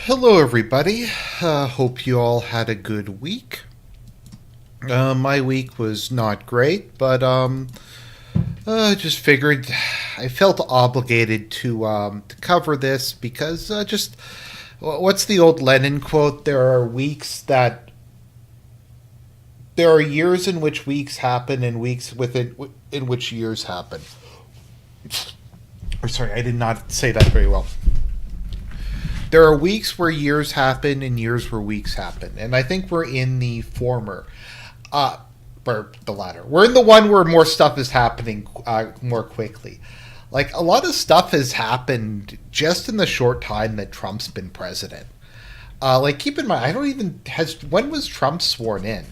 Hello, everybody. Hope you all had a good week. My week was not great, but just figured I felt obligated to cover this because just what's the old Lenin quote? There are years in which weeks happen, and weeks in which years happen. Or sorry, I did not say that very well. There are weeks where years happen and years where weeks happen. And I think we're in the former, or the latter. We're in the one where more stuff is happening more quickly. Like, a lot of stuff has happened just in the short time that Trump's been president. Keep in mind, when was Trump sworn in?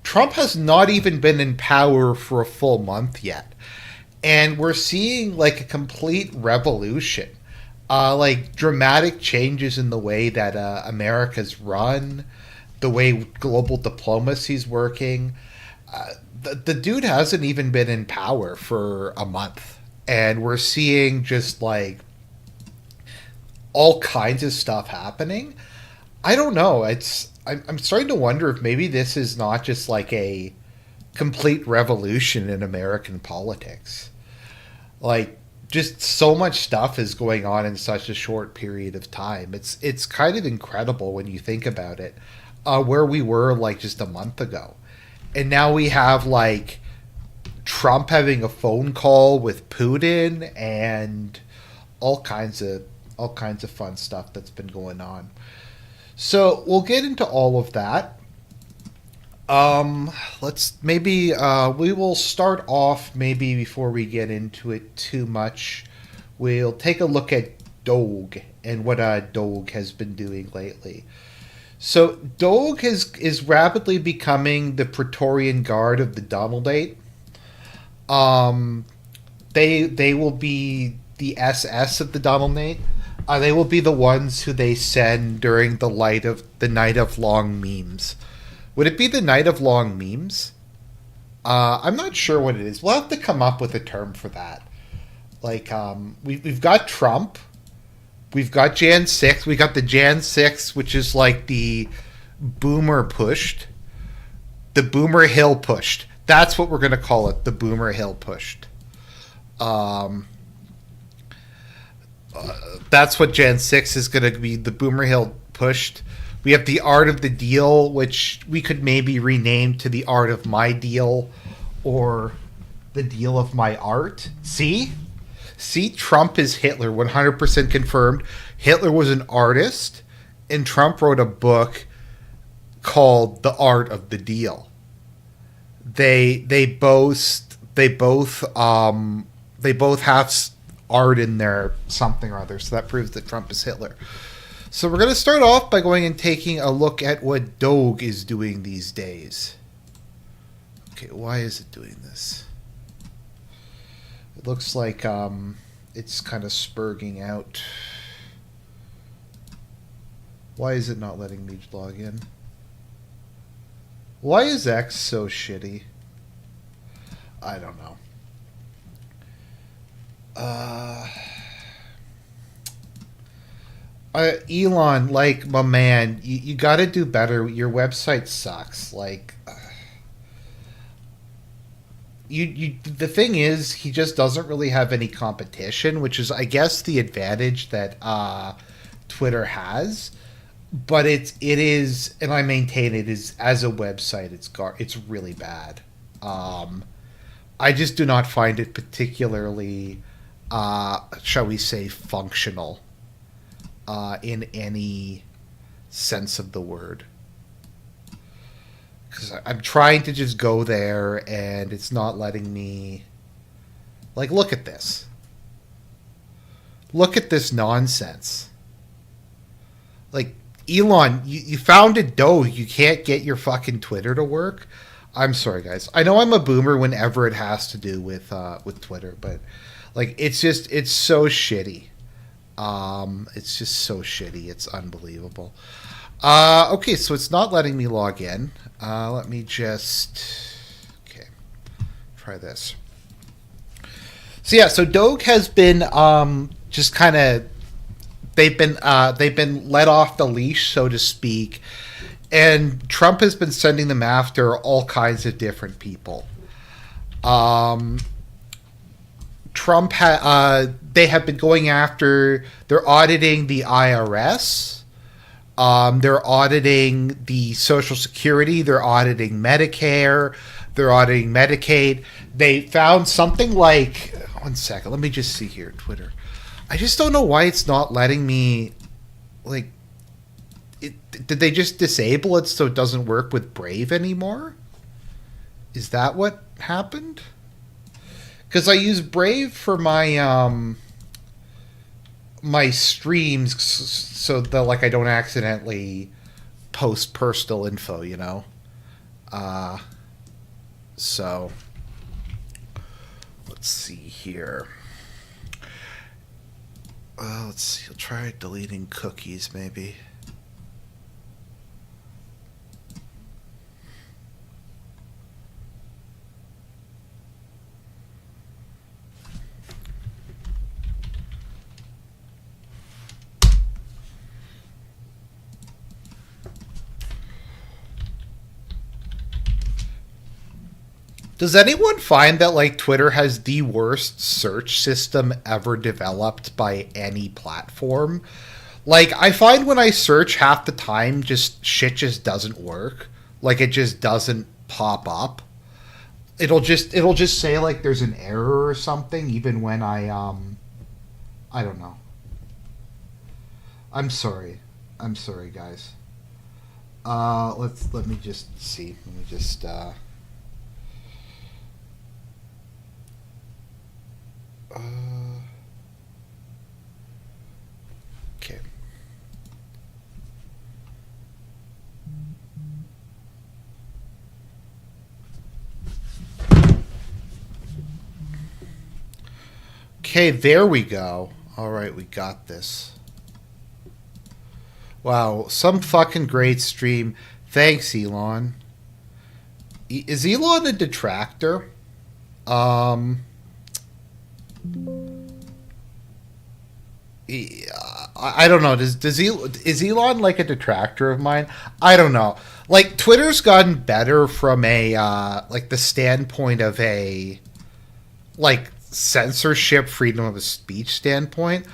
Trump has not even been in power for a full month yet. And we're seeing like a complete revolution. Dramatic changes in the way that America's run, the way global diplomacy's working. The dude hasn't even been in power for a month. And we're seeing just like all kinds of stuff happening. I don't know. I'm starting to wonder if maybe this is not just like a complete revolution in American politics. Like, just so much stuff is going on in such a short period of time. It's kind of incredible when you think about it, where we were like just a month ago, and now we have like Trump having a phone call with Putin and all kinds of fun stuff that's been going on. So we'll get into all of that. We will start off maybe before we get into it too much. We'll take a look at DOGE and what DOGE has been doing lately. So DOGE is rapidly becoming the Praetorian Guard of the Donaldate. They will be the SS of the Donaldate. They will be the ones who they send during the night of long memes. Would it be the night of long memes? I'm not sure what it is. We'll have to come up with a term for that. We've got Trump. We've got Jan 6. We got the Jan 6, which is like the boomer pushed. The boomer hill pushed. That's what we're going to call it. The boomer hill pushed. That's what Jan 6 is going to be, the boomer hill pushed. We have the art of the deal, which we could maybe rename to the art of my deal or the deal of my art. See, Trump is Hitler, 100% confirmed. Hitler was an artist, and Trump wrote a book called The Art of the Deal. They both have art in there, something or other. So that proves that Trump is Hitler. So we're going to start off by going and taking a look at what DOGE is doing these days. Okay, why is it doing this? It looks like it's kind of spurging out. Why is it not letting me log in? Why is X so shitty? I don't know. Elon, like, my man, you got to do better. Your website sucks. The thing is, he just doesn't really have any competition, which is, I guess, the advantage that Twitter has. But it is, and I maintain it is, as a website, it's really bad. I just do not find it particularly, shall we say, functional in any sense of the word. Because I'm trying to just go there, and it's not letting me... Like, look at this. Look at this nonsense. Like, Elon, you founded DOGE. You can't get your fucking Twitter to work? I'm sorry, guys. I know I'm a boomer whenever it has to do with Twitter, but... Like, it's so shitty. It's just so shitty. It's unbelievable. Okay, so it's not letting me log in. Let me just... Okay, try this. So yeah, so Doge has been just kind of they've been let off the leash, so to speak, and Trump has been sending them after all kinds of different people. Um, they have been going after. They're auditing the IRS. They're auditing the Social Security. They're auditing Medicare. They're auditing Medicaid. They found something like, one second, let me just see here, Twitter. I just don't know why it's not letting me, like, did they just disable it so it doesn't work with Brave anymore? Is that what happened? Because I use Brave for my streams so that, like, I don't accidentally post personal info, you know? So let's see here. Let's see. I'll try deleting cookies, maybe. Does anyone find that, like, Twitter has the worst search system ever developed by any platform? Like, I find when I search, half the time just shit just doesn't work. Like, it just doesn't pop up. It'll just say, like, there's an error or something, even when I don't know. I'm sorry. I'm sorry, guys. Let me just see. Let me just okay. Okay, there we go. All right, we got this. Wow, some fucking great stream. Thanks, Elon. Is Elon a detractor? I don't know. Is Elon like a detractor of mine? I don't know. Like, Twitter's gotten better from a like the standpoint of a like censorship, freedom of speech standpoint.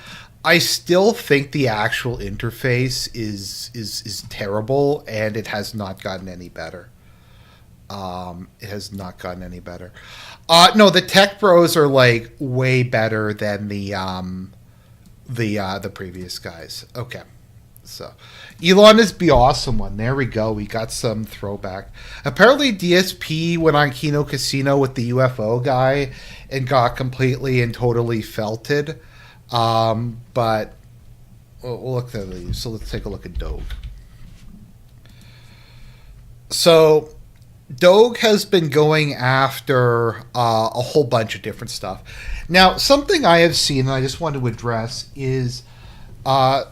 I still think the actual interface is terrible, and it has not gotten any better. It has not gotten any better. No, the tech bros are like way better than the previous guys. Okay, so Elon is the awesome one. There we go. We got some throwback. Apparently, DSP went on Kino Casino with the UFO guy and got completely and totally felted. But we'll look at these. So let's take a look at Doge. So Doge has been going after a whole bunch of different stuff. Now, something I have seen, and I just want to address, is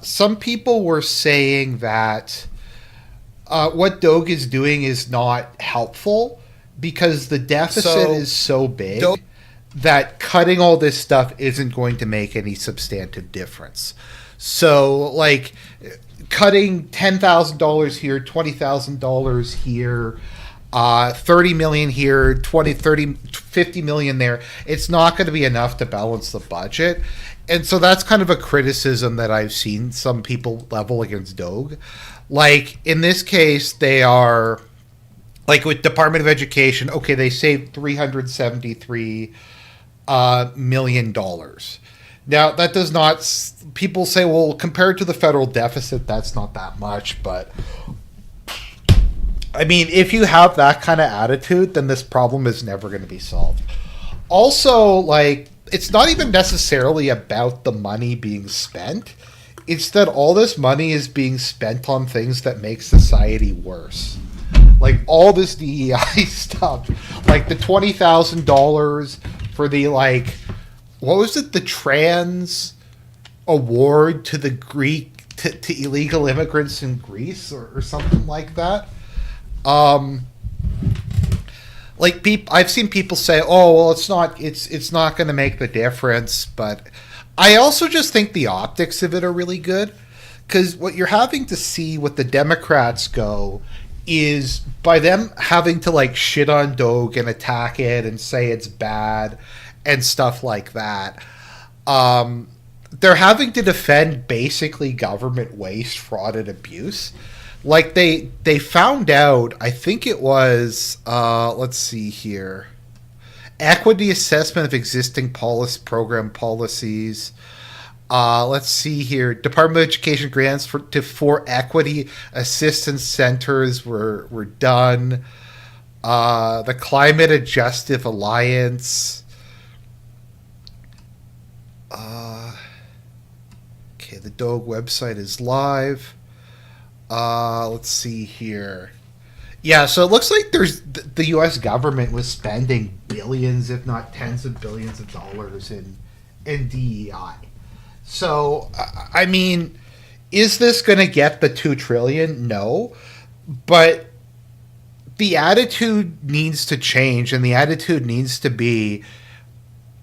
some people were saying that what Doge is doing is not helpful because the deficit is so big that cutting all this stuff isn't going to make any substantive difference. So, like, cutting $10,000 here, $20,000 here, 30 million here, 20, 30, 50 million there, it's not going to be enough to balance the budget. And so that's kind of a criticism that I've seen some people level against Doge. Like, in this case, they are, like, with Department of Education, okay, they saved $373 million. Now, that does not, people say, well, compared to the federal deficit, that's not that much, but I mean, if you have that kind of attitude, then this problem is never going to be solved. Also, like, it's not even necessarily about the money being spent. It's that all this money is being spent on things that make society worse. Like, all this DEI stuff. Like, the $20,000 for the, like, what was it? The trans award to the Greek, to illegal immigrants in Greece or something like that. Like I've seen people say, "Oh, well, it's not going to make the difference," but I also just think the optics of it are really good because what you're having to see with the Democrats go is by them having to like shit on Doge and attack it and say it's bad and stuff like that. They're having to defend basically government waste, fraud, and abuse. Like they found out, I think it was let's see here, equity assessment of existing program policies. Let's see here, Department of Education grants to four equity assistance centers were done. The Climate Adjustive Alliance. Okay, the DOGE website is live. Let's see here. Yeah, so it looks like the U.S. government was spending billions, if not tens of billions of dollars in DEI. So, I mean, is this going to get the $2 trillion? No, but the attitude needs to change, and the attitude needs to be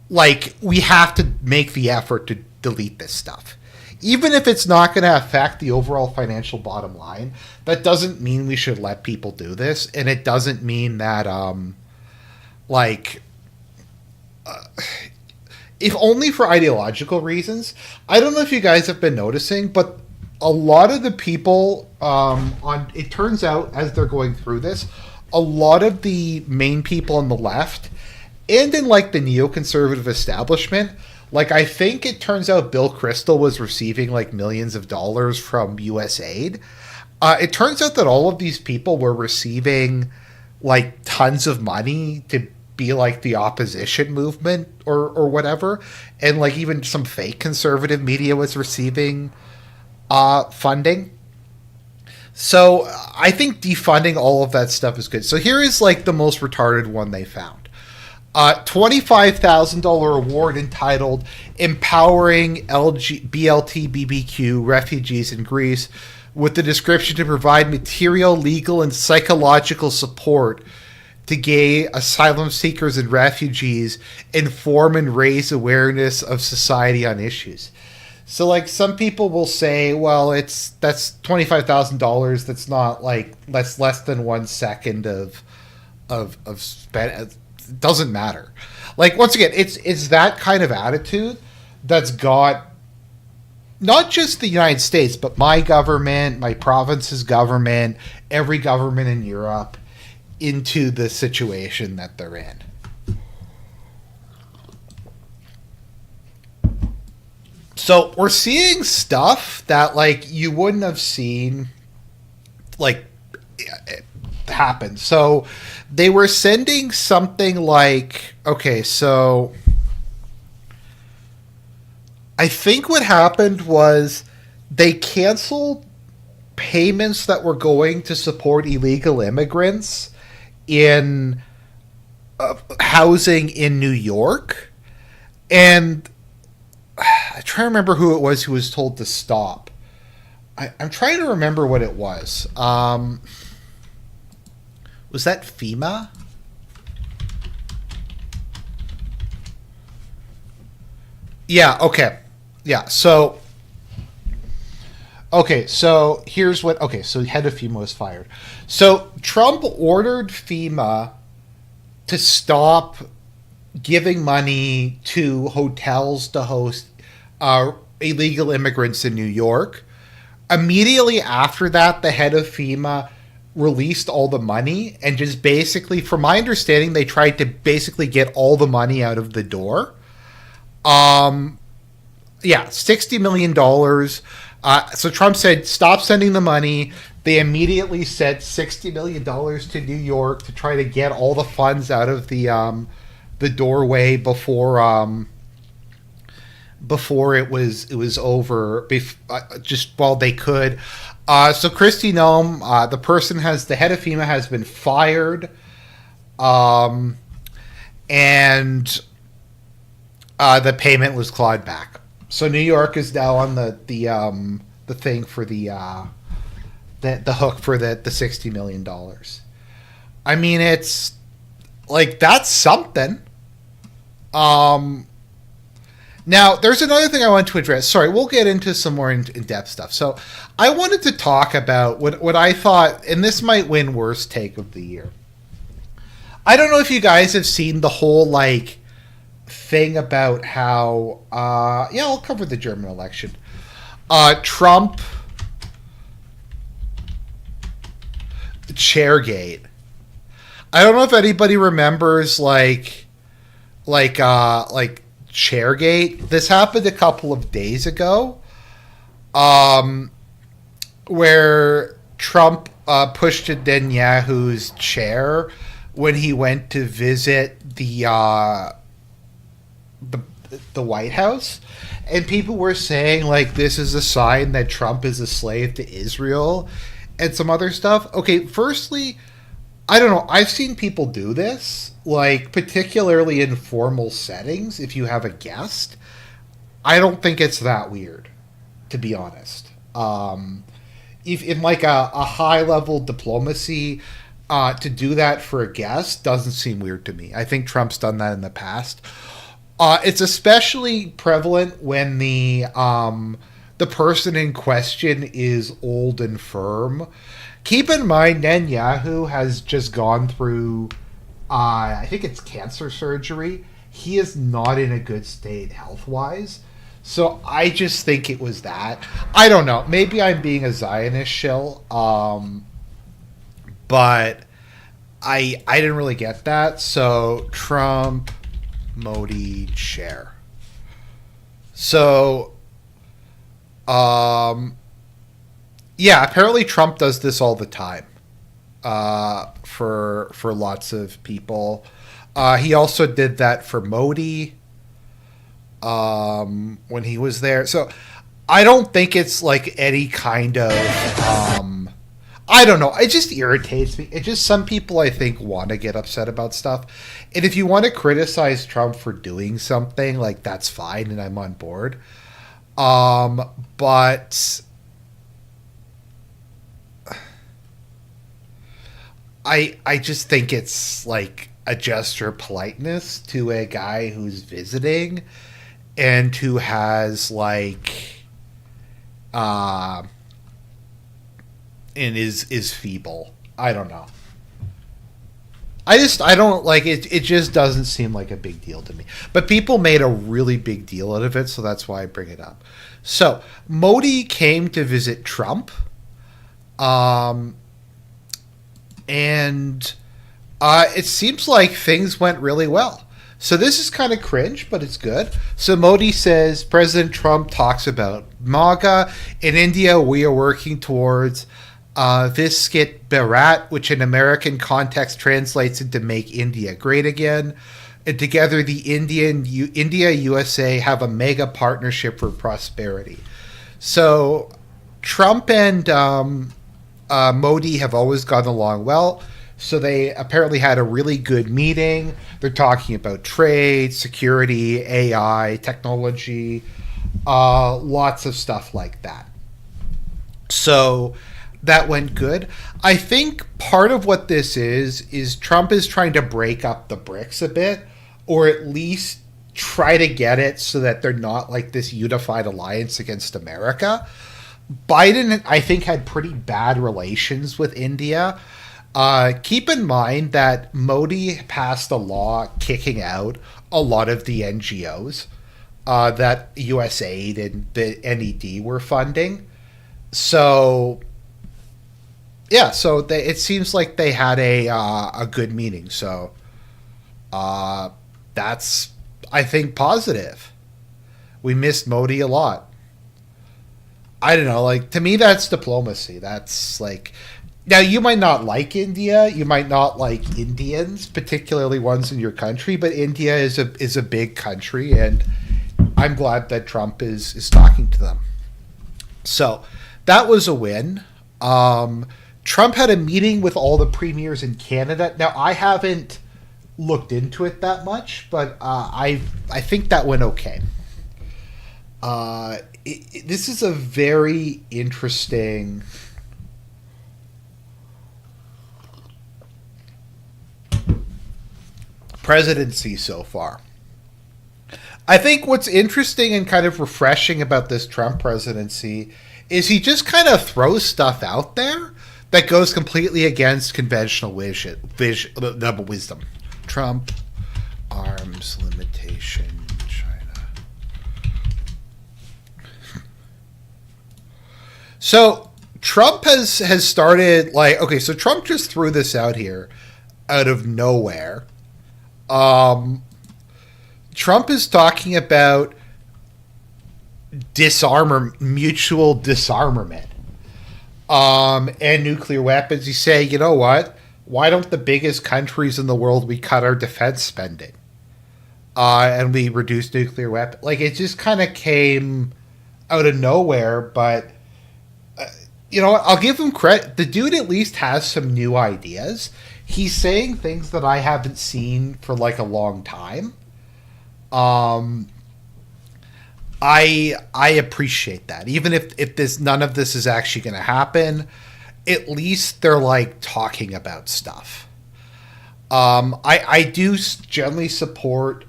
like we have to make the effort to delete this stuff. Even if it's not going to affect the overall financial bottom line, that doesn't mean we should let people do this, and it doesn't mean that, if only for ideological reasons. I don't know if you guys have been noticing, but a lot of the people it turns out as they're going through this, a lot of the main people on the left and in like the neoconservative establishment, like I think it turns out Bill Kristol was receiving like millions of dollars from US aid. It turns out that all of these people were receiving like tons of money to be like the opposition movement or whatever, and like even some fake conservative media was receiving funding. So I think defunding all of that stuff is good. So here is like the most retarded one they found. $25,000 award entitled Empowering BLT Refugees in Greece with the description to provide material, legal, and psychological support to gay asylum seekers and refugees, inform and raise awareness of society on issues. So, like, some people will say, well, that's $25,000. That's not that's less than 1 second of spend. It doesn't matter. Like, once again, it's that kind of attitude that's got not just the United States, but my government, my province's government, every government in Europe into the situation that they're in. So we're seeing stuff that like you wouldn't have seen like happen. So they were sending something like, okay, so I think what happened was they canceled payments that were going to support illegal immigrants in housing in New York. And I try to remember who it was who was told to stop. I'm trying to remember what it was. Was that FEMA? Yeah, okay. Yeah, so... Okay, so here's what... Okay, so head of FEMA was fired. So Trump ordered FEMA to stop giving money to hotels to host illegal immigrants in New York. Immediately after that, the head of FEMA released all the money and just basically, from my understanding, they tried to basically get all the money out of the door. Yeah, $60 million. So Trump said, stop sending the money. They immediately sent $60 million to New York to try to get all the funds out of the doorway before it was over, just while they could. So Kristi Noem, the head of FEMA has been fired, and the payment was clawed back. So New York is now on the thing for the hook for the $60 million. I mean, it's like that's something. Um, Now, there's another thing I want to address. Sorry, we'll get into some more in-depth stuff. So, I wanted to talk about what I thought, and this might win worst take of the year. I don't know if you guys have seen the whole, like, thing about how, yeah, I'll cover the German election. Trump, Chairgate. I don't know if anybody remembers, like Chairgate. This happened a couple of days ago, where Trump pushed Netanyahu's chair when he went to visit the White House, and people were saying like this is a sign that Trump is a slave to Israel, and some other stuff. Okay, firstly, I don't know. I've seen people do this, like particularly in formal settings. If you have a guest, I don't think it's that weird, to be honest. If in like a high level diplomacy, to do that for a guest doesn't seem weird to me. I think Trump's done that in the past. It's especially prevalent when the person in question is old and firm. Keep in mind, Netanyahu has just gone through, I think it's cancer surgery. He is not in a good state health-wise. So I just think it was that. I don't know. Maybe I'm being a Zionist shill, but I didn't really get that. So Trump, Modi, chair. So, yeah, apparently Trump does this all the time, for lots of people. He also did that for Modi, when he was there. So I don't think it's like any kind of, I don't know. It just irritates me. It just, some people I think want to get upset about stuff. And if you want to criticize Trump for doing something, like that's fine and I'm on board. But I just think it's like a gesture of politeness to a guy who's visiting and who has like and is feeble. I don't know. I don't like it. It just doesn't seem like a big deal to me. But people made a really big deal out of it, so that's why I bring it up. So Modi came to visit Trump, and it seems like things went really well. So this is kind of cringe, but it's good. So Modi says President Trump talks about MAGA. In India, we are working towards Viskit Bharat, which in American context translates into Make India Great Again. And together, the India USA have a mega partnership for prosperity. So Trump and Modi have always gotten along well. So they apparently had a really good meeting. They're talking about trade, security, AI, technology, lots of stuff like that. So that went good. I think part of what this is Trump is trying to break up the BRICS a bit, or at least try to get it so that they're not like this unified alliance against America. Biden, I think, had pretty bad relations with India. Keep in mind that Modi passed a law kicking out a lot of the NGOs that USAID and the NED were funding. So, yeah, so it seems like they had a good meeting. So that's, I think, positive. We missed Modi a lot. I don't know, like, to me, that's diplomacy. That's like, now you might not like India, you might not like Indians, particularly ones in your country, but India is a big country, and I'm glad that Trump is talking to them. So that was a win. Trump had a meeting with all the premiers in Canada. Now, I haven't looked into it that much, but I think that went okay. This is a very interesting. presidency so far. I think what's interesting and kind of refreshing about this Trump presidency is he just kind of throws stuff out there that goes completely against conventional wisdom. Trump, arms limitation, China. So Trump has started so Trump just threw this out here out of nowhere. Trump is talking about mutual disarmament, and nuclear weapons. You say, you know what? Why don't the biggest countries in the world, we cut our defense spending, and we reduce nuclear weapons? Like, it just kind of came out of nowhere, but you know what? I'll give him credit. The dude at least has some new ideas. He's saying things that I haven't seen for like a long time. I appreciate that. Even if none of this is actually going to happen, at least they're like talking about stuff. I do generally support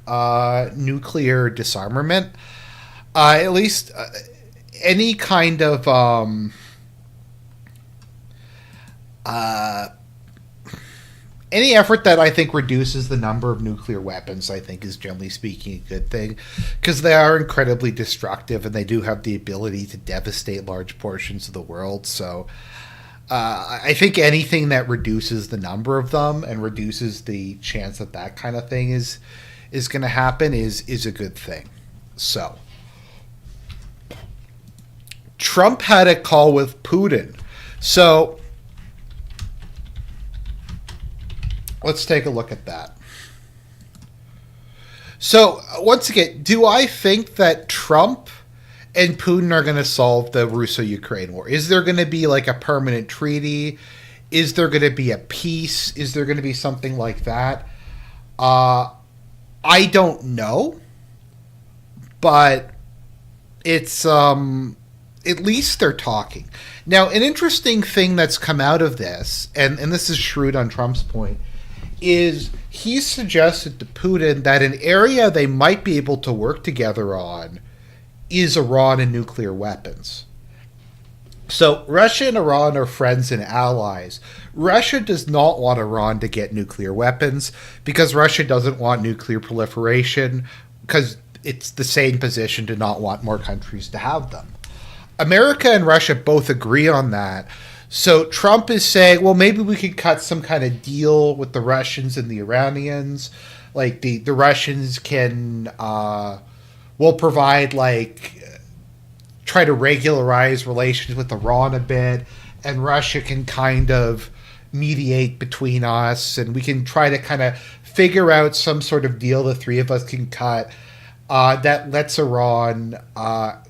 nuclear disarmament. At least any kind of any effort that I think reduces the number of nuclear weapons, I think, is generally speaking a good thing, because they are incredibly destructive and they do have the ability to devastate large portions of the world. So I think anything that reduces the number of them and reduces the chance that that kind of thing is going to happen is a good thing. So Trump had a call with Putin. So let's take a look at that. So, once again, do I think that Trump and Putin are going to solve the Russo-Ukraine war? Is there going to be like a permanent treaty? Is there going to be a peace? Is there going to be something like that? I don't know. But it's, at least they're talking. Now, an interesting thing that's come out of this, and this is shrewd on Trump's point, is he suggested to Putin that an area they might be able to work together on is Iran and nuclear weapons. So Russia and Iran are friends and allies. Russia does not want Iran to get nuclear weapons because Russia doesn't want nuclear proliferation, because it's the same position to not want more countries to have them. America and Russia both agree on that. So Trump is saying, well, maybe we could cut some kind of deal with the Russians and the Iranians. Like the Russians will provide try to regularize relations with Iran a bit, and Russia can kind of mediate between us, and we can try to kind of figure out some sort of deal the three of us can cut that lets Iran, I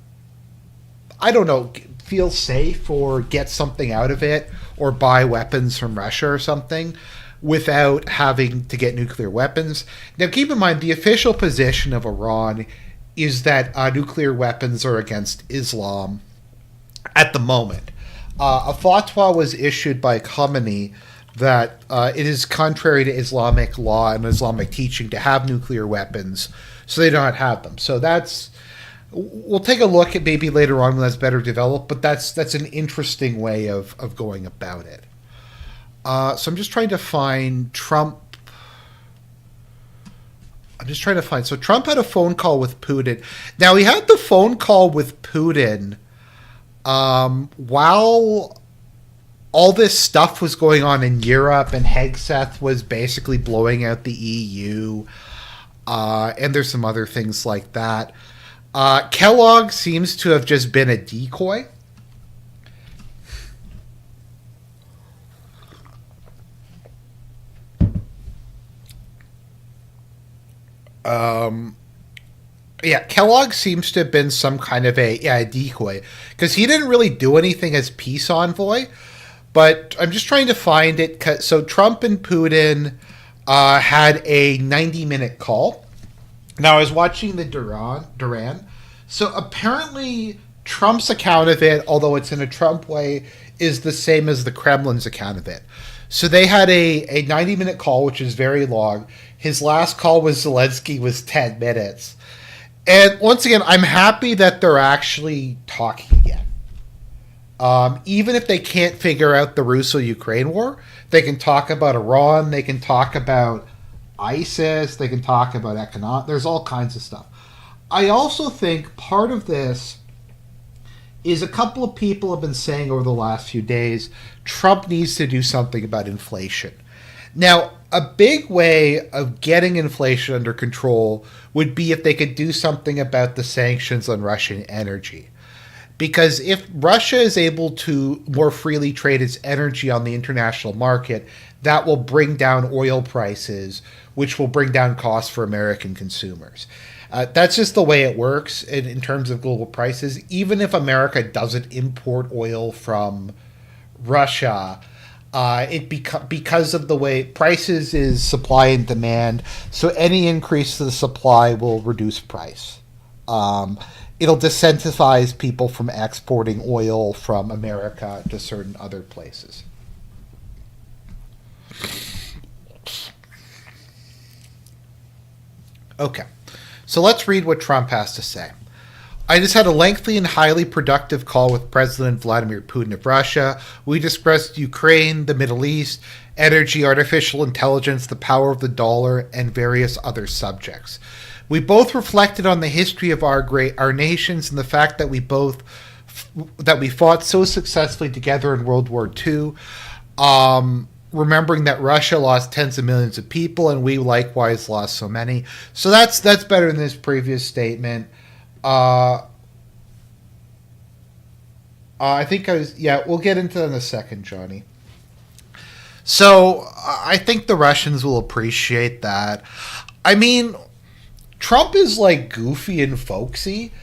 don't know, feel safe or get something out of it or buy weapons from Russia or something without having to get nuclear weapons. Now, keep in mind, the official position of Iran is that nuclear weapons are against Islam at the moment. A fatwa was issued by Khamenei that it is contrary to Islamic law and Islamic teaching to have nuclear weapons, so they don't have them. So we'll take a look at maybe later on when that's better developed, but that's an interesting way of going about it. So I'm just trying to find Trump. So Trump had a phone call with Putin. Now, he had the phone call with Putin while all this stuff was going on in Europe, and Hegseth was basically blowing out the EU, and there's some other things like that. Kellogg seems to have just been a decoy. Kellogg seems to have been some kind of a decoy, because he didn't really do anything as peace envoy, but I'm just trying to find it. So Trump and Putin had a 90-minute call. Now, I was watching the Duran. So apparently Trump's account of it, although it's in a Trump way, is the same as the Kremlin's account of it. So they had a 90-minute call, which is very long. His last call with Zelensky was 10 minutes. And once again, I'm happy that they're actually talking again. Even if they can't figure out the Russo-Ukraine war, they can talk about Iran, they can talk about ISIS, they can talk about economic. There's all kinds of stuff. I also think part of this is a couple of people have been saying over the last few days, Trump needs to do something about inflation. Now, a big way of getting inflation under control would be if they could do something about the sanctions on Russian energy. Because if Russia is able to more freely trade its energy on the international market, that will bring down oil prices, which will bring down costs for American consumers. That's just the way it works in terms of global prices. Even if America doesn't import oil from Russia, because of the way prices is supply and demand, so any increase to the supply will reduce price. It'll disincentivize people from exporting oil from America to certain other places. Okay, so let's read what Trump has to say. I just had a lengthy and highly productive call with President Vladimir Putin of Russia. We discussed Ukraine, the Middle East, energy, artificial intelligence, the power of the dollar, and various other subjects. We both reflected on the history of our nations and the fact that we fought so successfully together in World War II. Remembering that Russia lost tens of millions of people and we likewise lost so many. So that's better than this previous statement. I think we'll get into that in a second, Johnny. So I think the Russians will appreciate that. I mean, Trump is like goofy and folksy,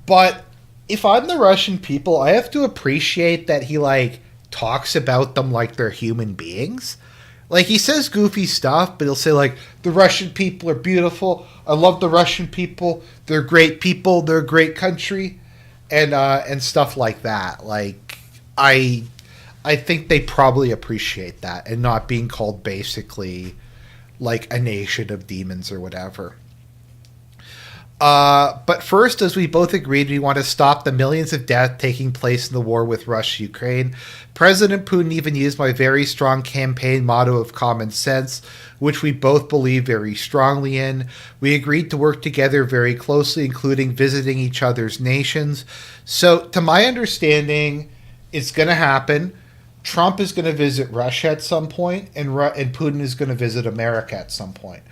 but if I'm the Russian people, I have to appreciate that he like talks about them like they're human beings. Like, he says goofy stuff, but he'll say like, the Russian people are beautiful. I love the Russian people. They're great people. They're a great country, and stuff like that. Like, I think they probably appreciate that and not being called basically like a nation of demons or whatever. But first, as we both agreed, we want to stop the millions of deaths taking place in the war with Russia-Ukraine. President Putin even used my very strong campaign motto of common sense, which we both believe very strongly in. We agreed to work together very closely, including visiting each other's nations. So, to my understanding, it's going to happen. Trump is going to visit Russia at some point, and Putin is going to visit America at some point.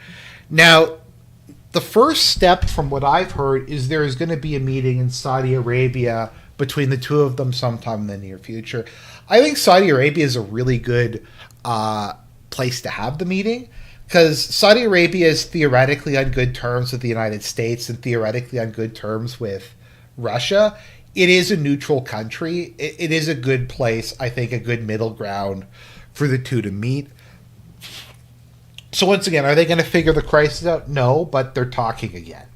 Now, the first step from what I've heard is there is going to be a meeting in Saudi Arabia between the two of them sometime in the near future. I think Saudi Arabia is a really good place to have the meeting because Saudi Arabia is theoretically on good terms with the United States and theoretically on good terms with Russia. It is a neutral country. It is a good place, I think, a good middle ground for the two to meet. So once again, are they going to figure the crisis out? No, but they're talking again.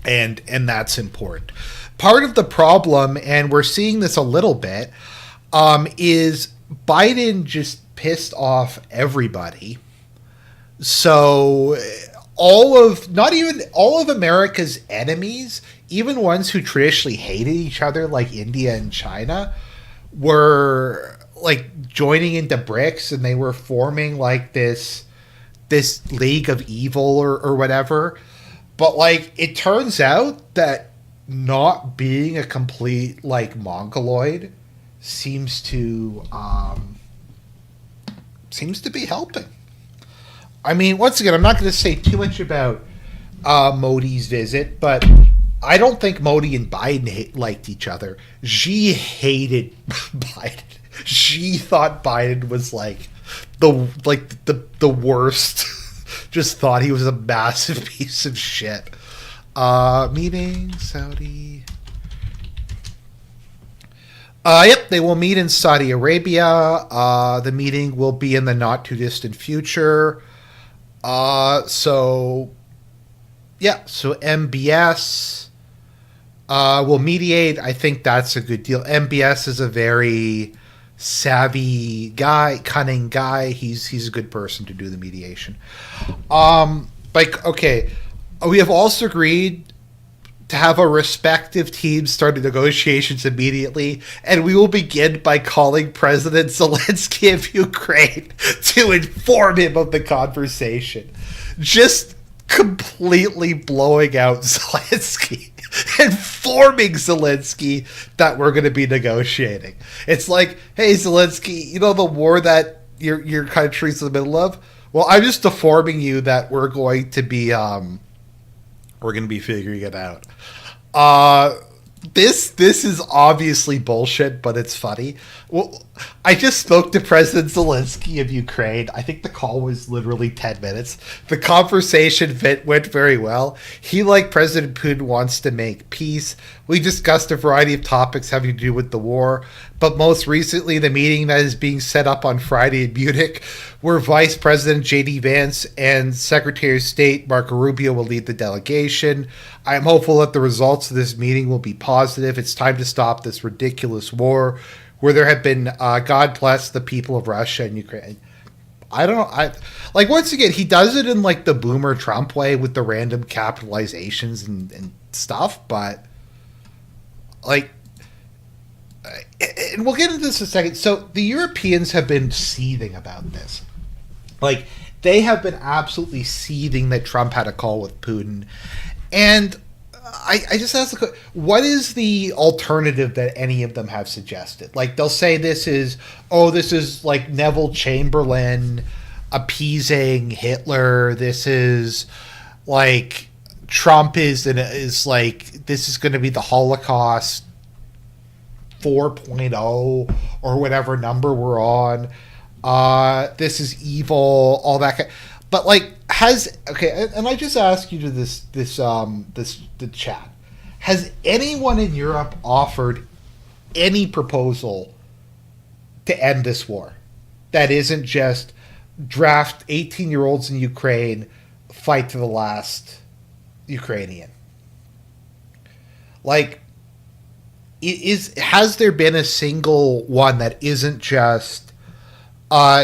And that's important. Part of the problem, and we're seeing this a little bit, is Biden just pissed off everybody. So not even all of America's enemies, even ones who traditionally hated each other like India and China, were like joining into BRICS, and they were forming like this league of evil or whatever. But like, it turns out that not being a complete like mongoloid seems to be helping. I mean, once again, I'm not going to say too much about Modi's visit, but I don't think Modi and Biden liked each other. Xi hated Biden. She thought Biden was like the worst. Just thought he was a massive piece of shit. Meeting Saudi. Yep, they will meet in Saudi Arabia. The meeting will be in the not too distant future. So MBS will mediate. I think that's a good deal. MBS is a very savvy guy, cunning guy. He's a good person to do the mediation. Like, okay, we have also agreed to have our respective teams start the negotiations immediately, and we will begin by calling President Zelensky of Ukraine to inform him of the conversation. Just completely blowing out Zelensky, informing Zelensky that we're going to be negotiating. It's like, hey, Zelensky, you know the war that your country's in the middle of? Well, I'm just informing you that we're going to be figuring it out. This is obviously bullshit, but it's funny. Well, I just spoke to President Zelensky of Ukraine. I think the call was literally 10 minutes. The conversation went very well. He, like President Putin, wants to make peace. We discussed a variety of topics having to do with the war, but most recently the meeting that is being set up on Friday in Munich, where Vice President J.D. Vance and Secretary of State Marco Rubio will lead the delegation. I am hopeful that the results of this meeting will be positive. It's time to stop this ridiculous war where there have been, God bless the people of Russia and Ukraine. I don't know. Like, once again, he does it in like the boomer Trump way with the random capitalizations and stuff, but like, and we'll get into this in a second. So the Europeans have been seething about this. Like, they have been absolutely seething that Trump had a call with Putin. And I just asked the question, what is the alternative that any of them have suggested? Like, they'll say this is like Neville Chamberlain appeasing Hitler. This is like Trump is like, this is going to be the Holocaust 4.0 or whatever number we're on. This is evil, all that kind. But like, and I just ask you to the chat. Has anyone in Europe offered any proposal to end this war that isn't just draft 18-year-olds in Ukraine, fight to the last Ukrainian? Like, has there been a single one that isn't just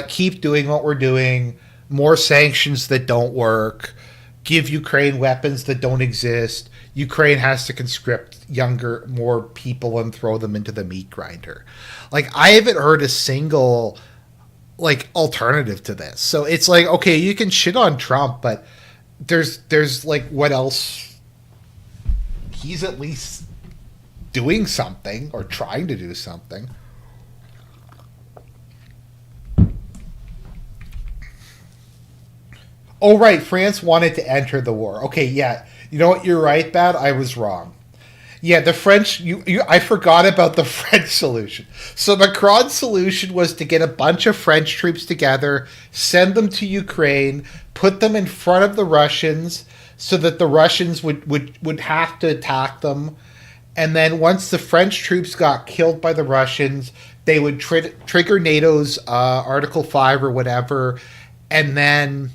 keep doing what we're doing, more sanctions that don't work, give Ukraine weapons that don't exist, Ukraine has to conscript more people and throw them into the meat grinder? Like, I haven't heard a single like alternative to this. So it's like, okay, you can shit on Trump, but there's like, what else? He's at least doing something or trying to do something. Oh, right. France wanted to enter the war. Okay, yeah. You know what? You're right, Bad. I was wrong. Yeah, the French... I forgot about the French solution. So Macron's solution was to get a bunch of French troops together, send them to Ukraine, put them in front of the Russians so that the Russians would have to attack them. And then once the French troops got killed by the Russians, they would trigger NATO's Article 5 or whatever, and then...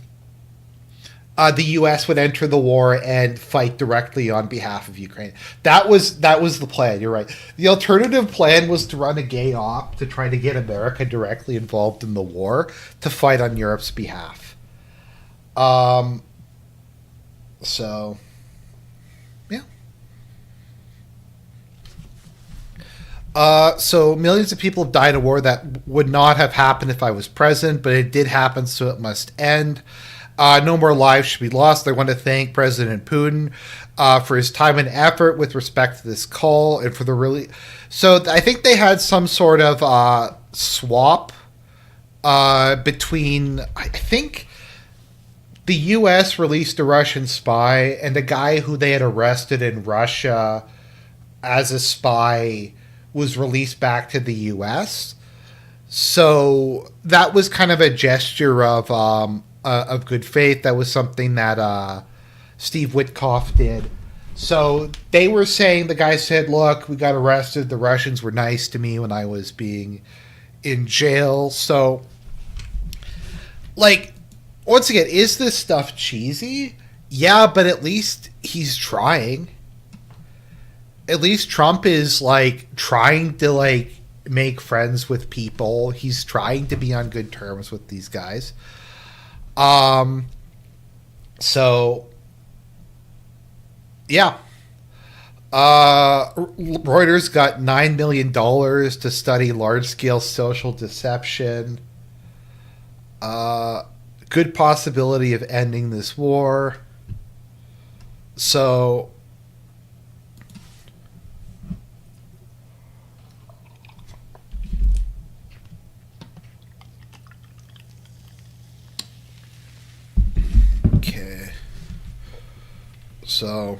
the U.S. would enter the war and fight directly on behalf of Ukraine. That was the plan. You're right. The alternative plan was to run a gay op to try to get America directly involved in the war to fight on Europe's behalf. So, yeah. So millions of people have died in a war that would not have happened if I was president, but it did happen, so it must end. No more lives should be lost. I want to thank President Putin for his time and effort with respect to this call and for the really. So I think they had some sort of swap between. I think the U.S. released a Russian spy, and the guy who they had arrested in Russia as a spy was released back to the U.S. So that was kind of a gesture of good faith. That was something that Steve Witkoff did. So they were saying, the guy said, look, we got arrested. The Russians were nice to me when I was being in jail. So, like, once again, is this stuff cheesy? Yeah, but at least he's trying. At least Trump is, like, trying to, like, make friends with people. He's trying to be on good terms with these guys. So, yeah. Reuters got $9 million to study large-scale social deception. Good possibility of ending this war. So, okay. So,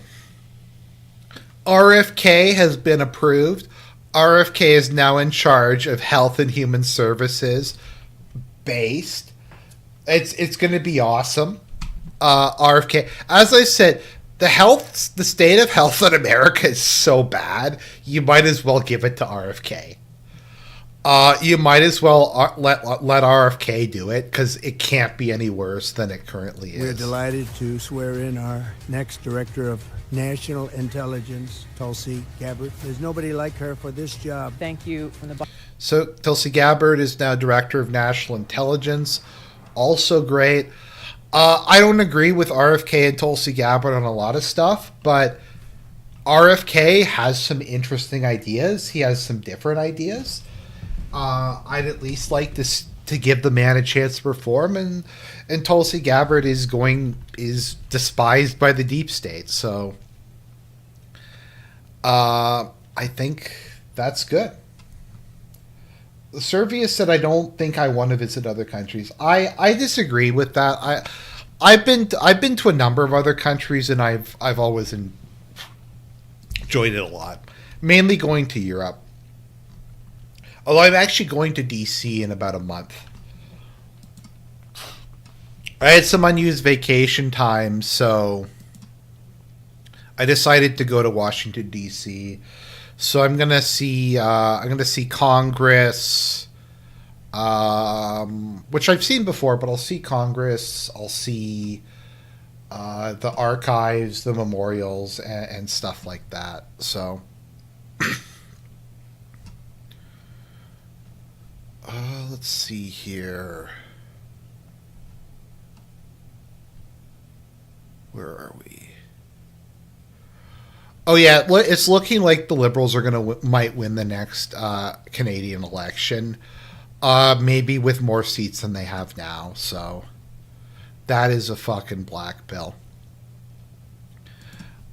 RFK has been approved. RFK is now in charge of Health and Human Services based. It's going to be awesome. RFK, as I said, the state of health in America is so bad. You might as well give it to RFK. You might as well let RFK do it because it can't be any worse than it currently is. We're delighted to swear in our next director of national intelligence, Tulsi Gabbard. There's nobody like her for this job. Thank you from the. So Tulsi Gabbard is now director of national intelligence. Also great. I don't agree with RFK and Tulsi Gabbard on a lot of stuff, but RFK has some interesting ideas. He has some different ideas. I'd at least like to give the man a chance to perform, and Tulsi Gabbard is despised by the deep state. So I think that's good. Servius said, "I don't think I want to visit other countries." I disagree with that. I've been to a number of other countries, and I've always enjoyed it a lot. Mainly going to Europe. Although I'm actually going to DC in about a month. I had some unused vacation time, so I decided to go to Washington DC. So I'm gonna see Congress, which I've seen before, but I'll see Congress. I'll see the archives, the memorials, and stuff like that. So. Let's see here. Where are we? Oh yeah, it's looking like the Liberals are might win the next Canadian election, maybe with more seats than they have now. So that is a fucking black bill.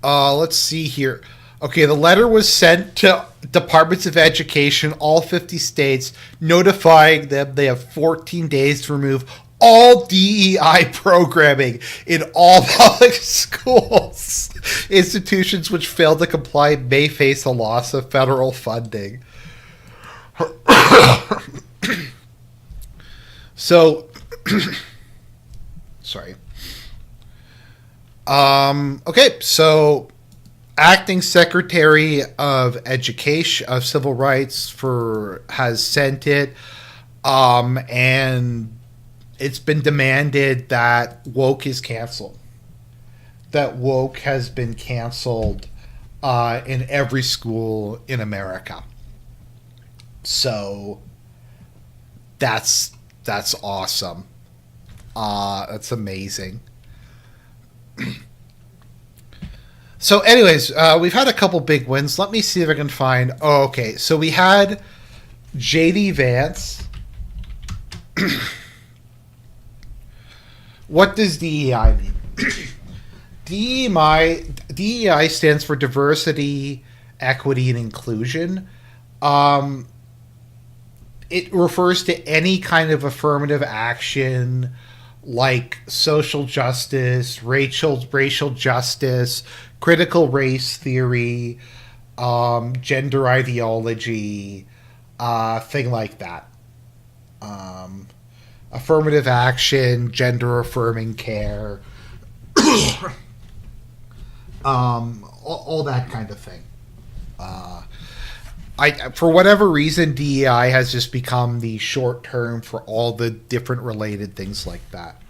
Let's see here. Okay, the letter was sent to departments of education, all 50 states, notifying them they have 14 days to remove all DEI programming in all public schools. Institutions which fail to comply may face a loss of federal funding. So, sorry. Okay, so Acting Secretary of Education of Civil Rights has sent it, and it's been demanded that woke is canceled. That woke has been canceled in every school in America. So that's awesome. That's amazing. So anyways, we've had a couple big wins. Let me see if I can find... Oh, okay. So we had J.D. Vance. What does DEI mean? DEI stands for diversity, equity, and inclusion. It refers to any kind of affirmative action like social justice, racial justice, critical race theory, gender ideology, thing like that. Affirmative action, gender affirming care, all that kind of thing. For whatever reason, DEI has just become the short term for all the different related things like that.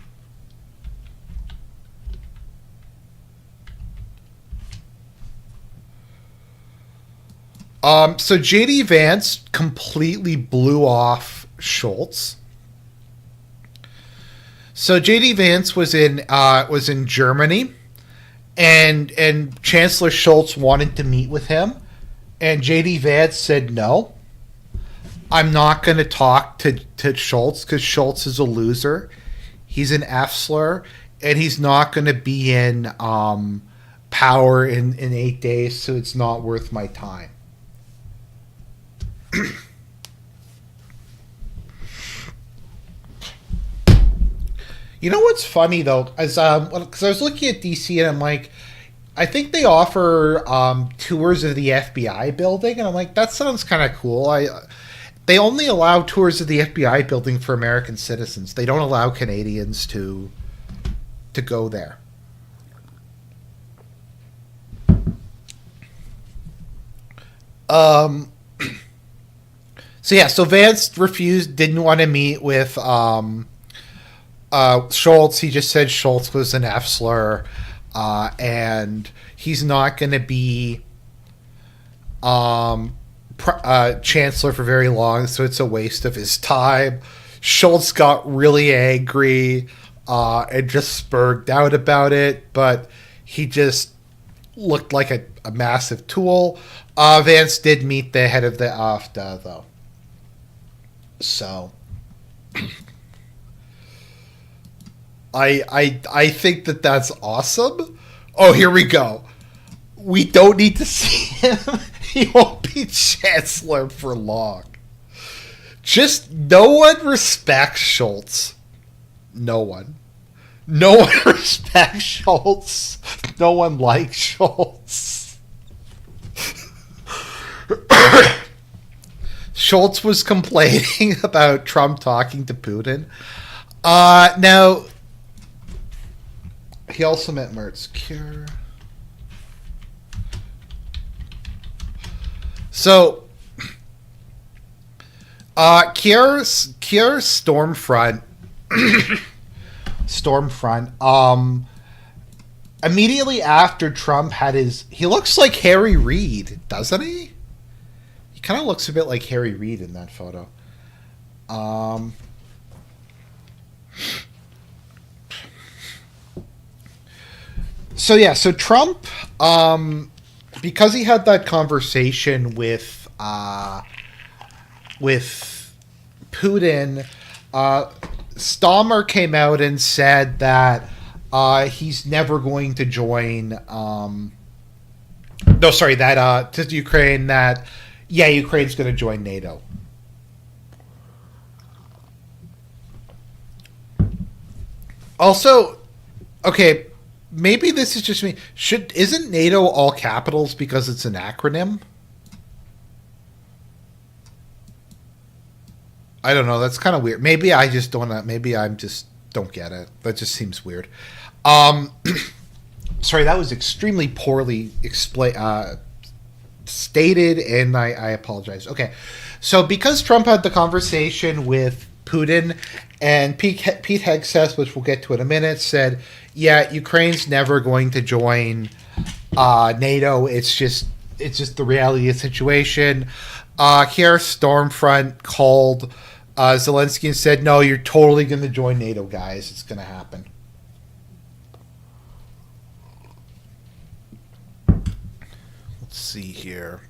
So JD Vance completely blew off Schultz. So JD Vance was in Germany, and Chancellor Schultz wanted to meet with him, and JD Vance said no. I'm not going to talk to Schultz because Schultz is a loser. He's an F slur, and he's not going to be in power in 8 days, so it's not worth my time. You know what's funny though, as because I was looking at DC and I'm like, I think they offer tours of the FBI building, and I'm like, that sounds kind of cool. They only allow tours of the FBI building for American citizens. They don't allow Canadians to go there. So Vance didn't want to meet with Schultz. He just said Schultz was an F slur, and he's not going to be chancellor for very long, so it's a waste of his time. Schultz got really angry and just spurred out about it, but he just looked like a massive tool. Vance did meet the head of the AfD, though. So I think that's awesome. Oh, here we go. We don't need to see him. He won't be chancellor for long. Just no one respects Schultz. No one. No one respects Schultz. No one likes Schultz. Schultz was complaining about Trump talking to Putin. Now, he also met Mertz. So, Kier's Stormfront, immediately after Trump had he looks like Harry Reid, doesn't he? He kind of looks a bit like Harry Reid in that photo. So Trump, because he had that conversation with Putin, Stammer came out and said that he's never going to join. To Ukraine that Ukraine's going to join NATO. Also, okay. Maybe this is just me. Isn't NATO all capitals because it's an acronym? I don't know. That's kind of weird. Maybe I just don't. Maybe I just don't get it. That just seems weird. Sorry, that was extremely poorly stated, and I apologize. Okay, so because Trump had the conversation with Putin, and Pete Hegseth, which we'll get to in a minute, said, Ukraine's never going to join NATO. It's just the reality of the situation. Here, Stormfront called Zelensky and said, no, you're totally going to join NATO, guys. It's going to happen. Let's see here.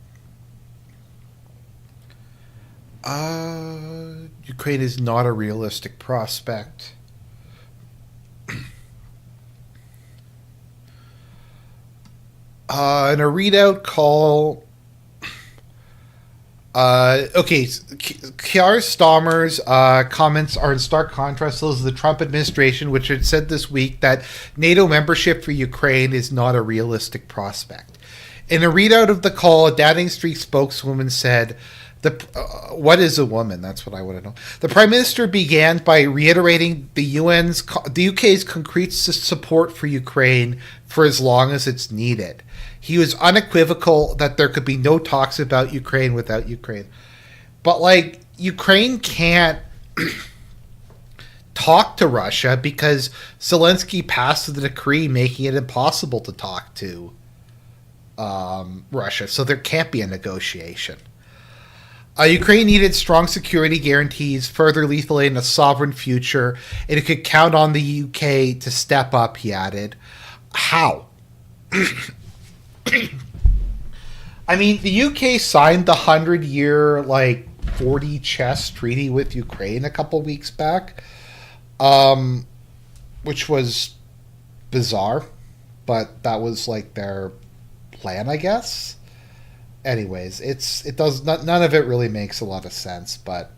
Ukraine is not a realistic prospect. In a readout call, Keir Starmer's comments are in stark contrast to those of the Trump administration, which had said this week that NATO membership for Ukraine is not a realistic prospect. In a readout of the call, a Downing Street spokeswoman said, what is a woman? That's what I want to know. The Prime Minister began by reiterating the UK's concrete support for Ukraine for as long as it's needed. He was unequivocal that there could be no talks about Ukraine without Ukraine. But, Ukraine can't talk to Russia because Zelensky passed the decree making it impossible to talk to Russia, so there can't be a negotiation. Ukraine needed strong security guarantees, further lethaling a sovereign future, and it could count on the UK to step up, he added. How? I mean, the UK signed the 100-year, 40 chess treaty with Ukraine a couple weeks back, which was bizarre, but that was, their plan, I guess. Anyways, none of it really makes a lot of sense, but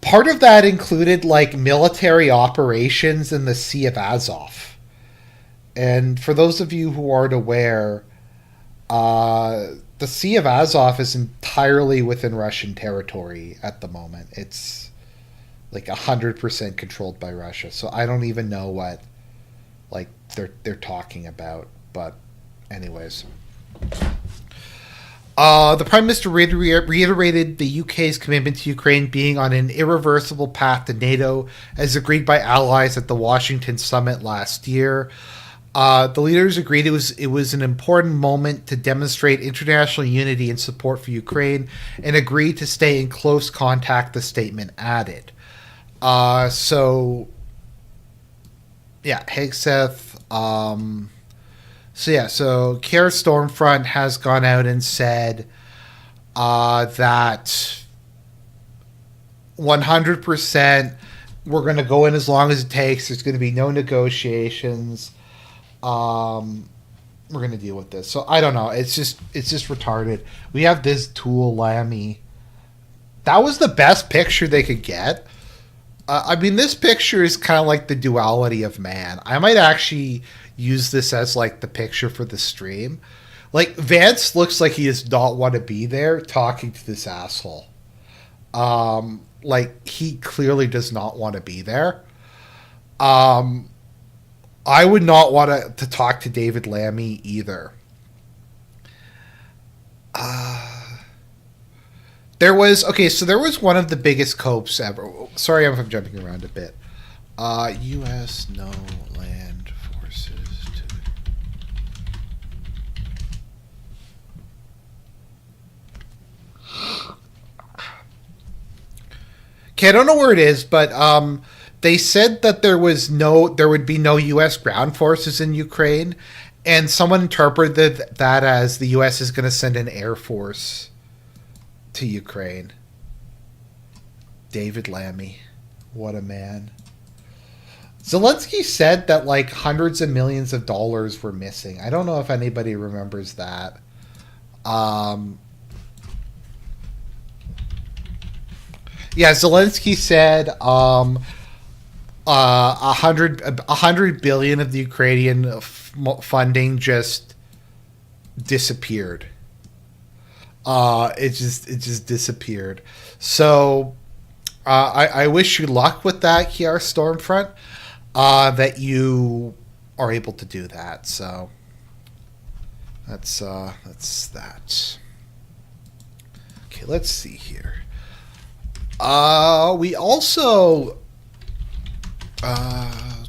part of that included military operations in the Sea of Azov. And for those of you who aren't aware, the Sea of Azov is entirely within Russian territory at the moment. It's 100% controlled by Russia. So I don't even know what they're talking about, but anyways. The Prime Minister reiterated the UK's commitment to Ukraine being on an irreversible path to NATO, as agreed by allies at the Washington summit last year. The leaders agreed it was an important moment to demonstrate international unity and support for Ukraine, and agreed to stay in close contact, the statement added. Hegseth. So Keir Stormfront has gone out and said that 100% we're going to go in as long as it takes. There's going to be no negotiations. We're going to deal with this. So I don't know. It's just retarded. We have this tool, Lammy. That was the best picture they could get. I mean, this picture is kind of like the duality of man. I might actually use this as the picture for the stream. Vance looks like he does not want to be there talking to this asshole. He clearly does not want to be there. I would not want to talk to David Lammy either. There was one of the biggest copes ever. Sorry if I'm jumping around a bit. U.S. no land forces to... Okay, I don't know where it is, but they said that there would be no U.S. ground forces in Ukraine, and someone interpreted that as the U.S. is going to send an air force to Ukraine. David Lammy, what a man. Zelensky said that hundreds of millions of dollars were missing. I don't know if anybody remembers that. Zelensky said 100 billion of the Ukrainian funding just disappeared. It just disappeared. So I wish you luck with that, Kiara Stormfront. That you are able to do that. So that's that. Okay, let's see here. We also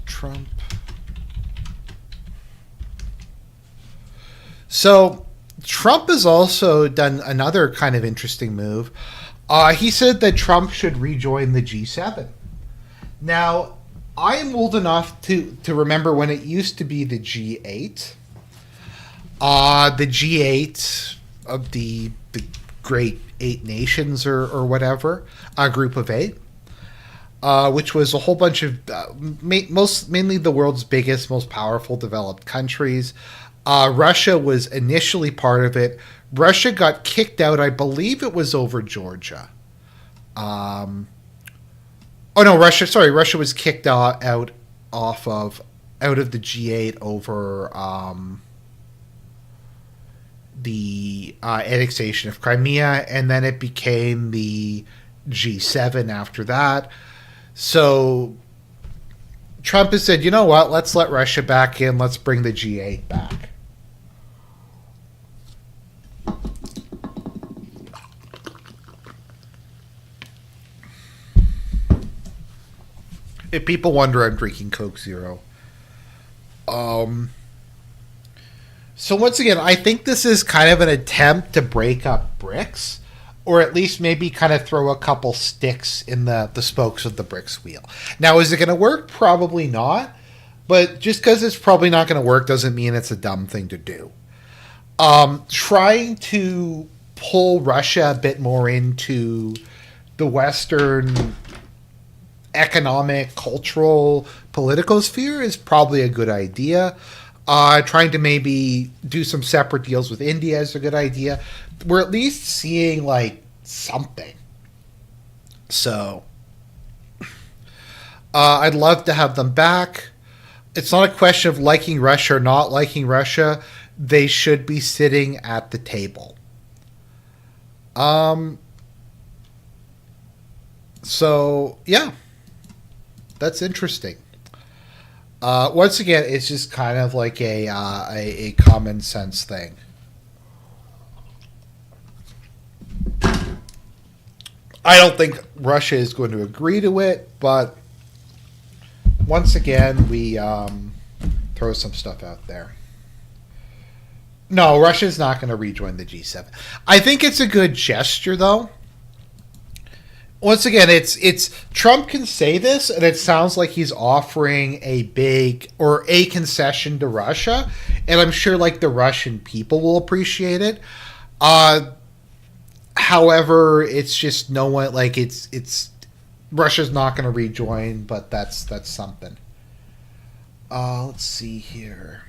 Trump. So Trump has also done another kind of interesting move. He said that Trump should rejoin the G7. Now, I am old enough to remember when it used to be the G8. The G8 of the great 8 nations or whatever, a group of 8, which was a whole bunch of mainly the world's biggest, most powerful developed countries. Russia was initially part of it. Russia got kicked out. I believe it was over Georgia. Russia was kicked out of the G8 over the annexation of Crimea, and then it became the G7 after that. So Trump has said, you know what, let's let Russia back in, let's bring the G8 back. If people wonder, I'm drinking Coke Zero. So once again, I think this is kind of an attempt to break up BRICS, or at least maybe kind of throw a couple sticks in the spokes of the BRICS wheel. Now, is it going to work? Probably not. But just because it's probably not going to work doesn't mean it's a dumb thing to do. Trying to pull Russia a bit more into the Western economic, cultural, political sphere is probably a good idea. Trying to maybe do some separate deals with India is a good idea. We're at least seeing like something. So I'd love to have them back. It's not a question of liking Russia or not liking Russia. They should be sitting at the table. So yeah, that's interesting. Once again, it's just kind of like a common sense thing. I don't think Russia is going to agree to it, but once again, we throw some stuff out there. No, Russia's not going to rejoin the G7. I think it's a good gesture, though. Once again, it's Trump can say this, and it sounds like he's offering a big or a concession to Russia, and I'm sure like the Russian people will appreciate it. However, it's just no one like it's Russia's not going to rejoin, but that's something. Let's see here.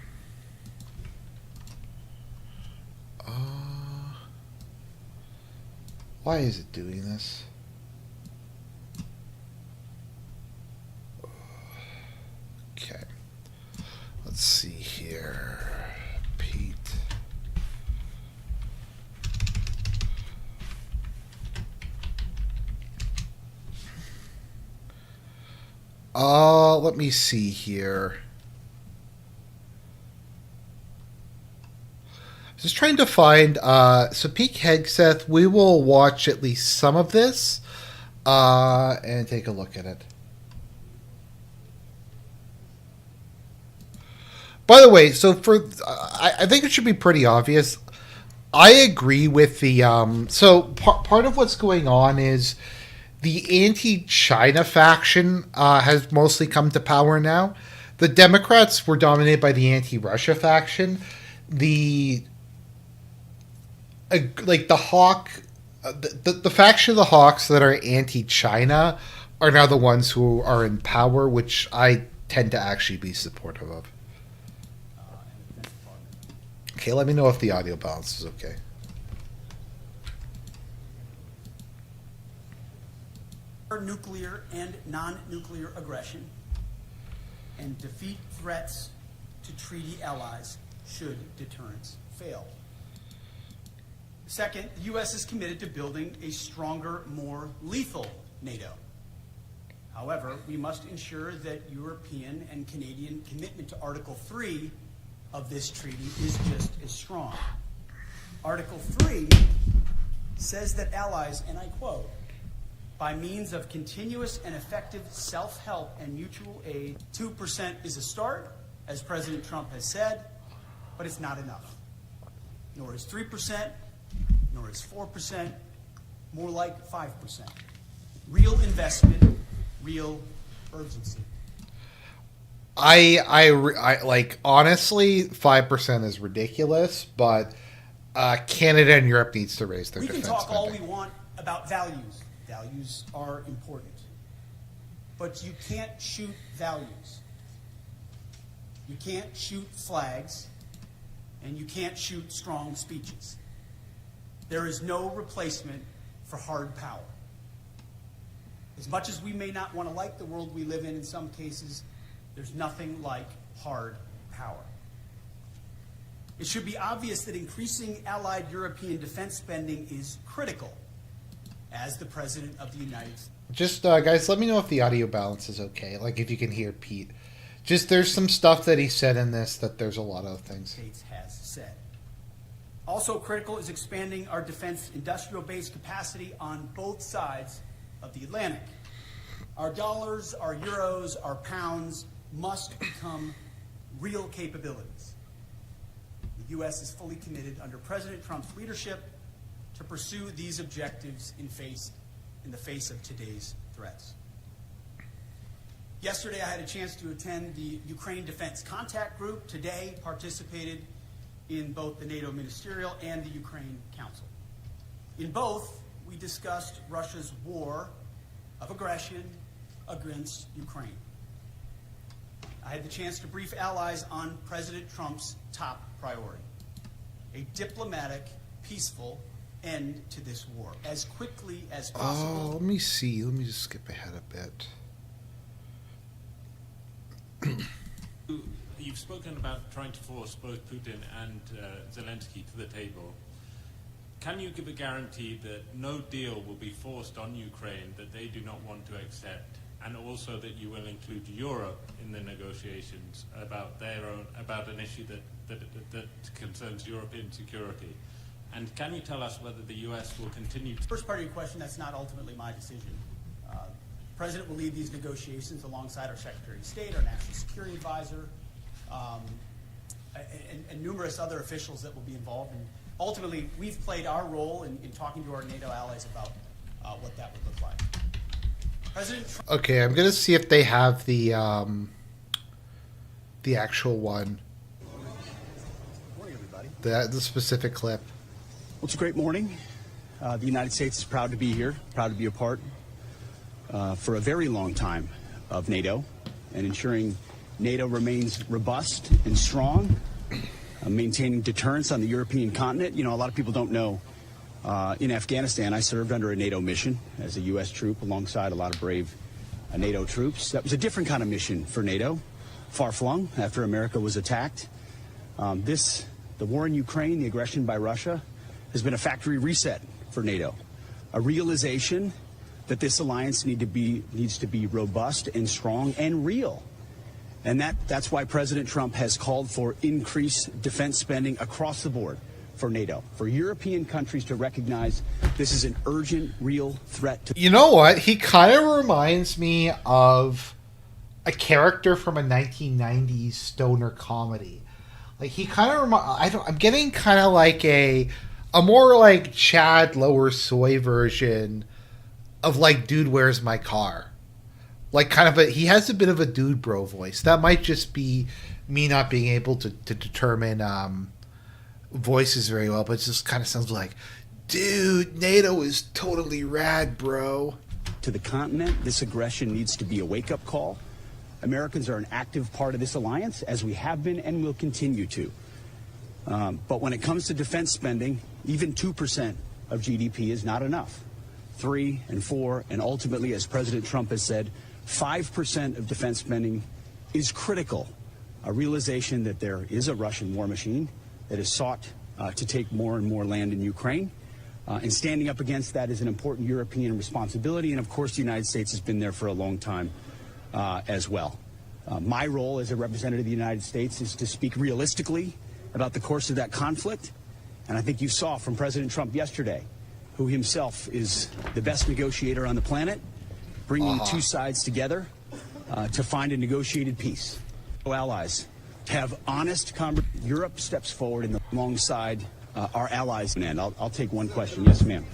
Why is it doing this? Okay. Let's see here. Pete. Let me see here. Just trying to find, so Pete Hegseth, we will watch at least some of this, and take a look at it. By the way, so I think it should be pretty obvious. I agree with the, so part of what's going on is the anti-China faction has mostly come to power now. The Democrats were dominated by the anti-Russia faction. The Hawk, the faction of the Hawks that are anti-China are now the ones who are in power, which I tend to actually be supportive of. Okay, let me know if the audio balance is okay. Nuclear and non-nuclear aggression and defeat threats to treaty allies should deterrence fail. Second, the U.S. is committed to building a stronger, more lethal NATO. However, we must ensure that European and Canadian commitment to Article 3 of this treaty is just as strong. Article 3 says that allies, and I quote, by means of continuous and effective self-help and mutual aid, 2% is a start, as President Trump has said, but it's not enough. Nor is 3%, nor is 4%, more like 5%. Real investment, real urgency. I like, honestly, 5% is ridiculous, but Canada and Europe needs to raise their defense spending. We can talk all we want about values. Values are important. But you can't shoot values. You can't shoot flags, and you can't shoot strong speeches. There is no replacement for hard power. As much as we may not want to like the world we live in some cases, there's nothing like hard power. It should be obvious that increasing allied European defense spending is critical as the President of the United States. Just, guys, let me know if the audio balance is okay, like if you can hear Pete. Just, there's some stuff that he said in this that there's a lot of things. States has said. Also critical is expanding our defense industrial base capacity on both sides of the Atlantic. Our dollars, our euros, our pounds must become real capabilities. The U.S. is fully committed under President Trump's leadership to pursue these objectives in the face of today's threats. Yesterday, I had a chance to attend the Ukraine Defense Contact Group. Today, participated in both the NATO Ministerial and the Ukraine Council. In both, we discussed Russia's war of aggression against Ukraine. I had the chance to brief allies on President Trump's top priority, a diplomatic, peaceful end to this war as quickly as possible. Oh, let me see. Let me just skip ahead a bit. You've spoken about trying to force both Putin and Zelensky to the table. Can you give a guarantee that no deal will be forced on Ukraine that they do not want to accept, and also that you will include Europe in the negotiations about about an issue that concerns European security? And can you tell us whether the U.S. will continue to... First part of your question, that's not ultimately my decision. The President will lead these negotiations alongside our Secretary of State, our National Security Advisor, and numerous other officials that will be involved. And ultimately, we've played our role in talking to our NATO allies about what that would look like. President Trump... Okay, I'm going to see if they have the actual one. Morning, everybody. The specific clip. Well, it's a great morning. The United States is proud to be here, proud to be a part for a very long time of NATO, and ensuring NATO remains robust and strong, maintaining deterrence on the European continent. You know, a lot of people don't know, in Afghanistan, I served under a NATO mission as a U.S. troop alongside a lot of brave NATO troops. That was a different kind of mission for NATO, far-flung after America was attacked. The war in Ukraine, the aggression by Russia, has been a factory reset for NATO, a realization that this alliance needs to be robust and strong and real. And that's why President Trump has called for increased defense spending across the board for NATO, for European countries to recognize this is an urgent, real threat to... You know what? He kind of reminds me of a character from a 1990s stoner comedy. Like, he kind of I'm getting kind of like a more like Chad Lower Soy version of like Dude, Where's My Car? Like kind of he has a bit of a dude bro voice. That might just be me not being able to determine voices very well, but it just kind of sounds like, dude, NATO is totally rad, bro. To the continent, this aggression needs to be a wake-up call. Americans are an active part of this alliance, as we have been and will continue to. But when it comes to defense spending, even 2% of GDP is not enough. 3 and 4, and ultimately, as President Trump has said, 5% of defense spending is critical. A realization that there is a Russian war machine that has sought to take more and more land in Ukraine. And standing up against that is an important European responsibility. And of course, the United States has been there for a long time as well. My role as a representative of the United States is to speak realistically about the course of that conflict. And I think you saw from President Trump yesterday, who himself is the best negotiator on the planet, bringing two sides together to find a negotiated peace. Allies have honest conversation. Europe steps forward alongside our allies. And I'll take one question. Yes, ma'am.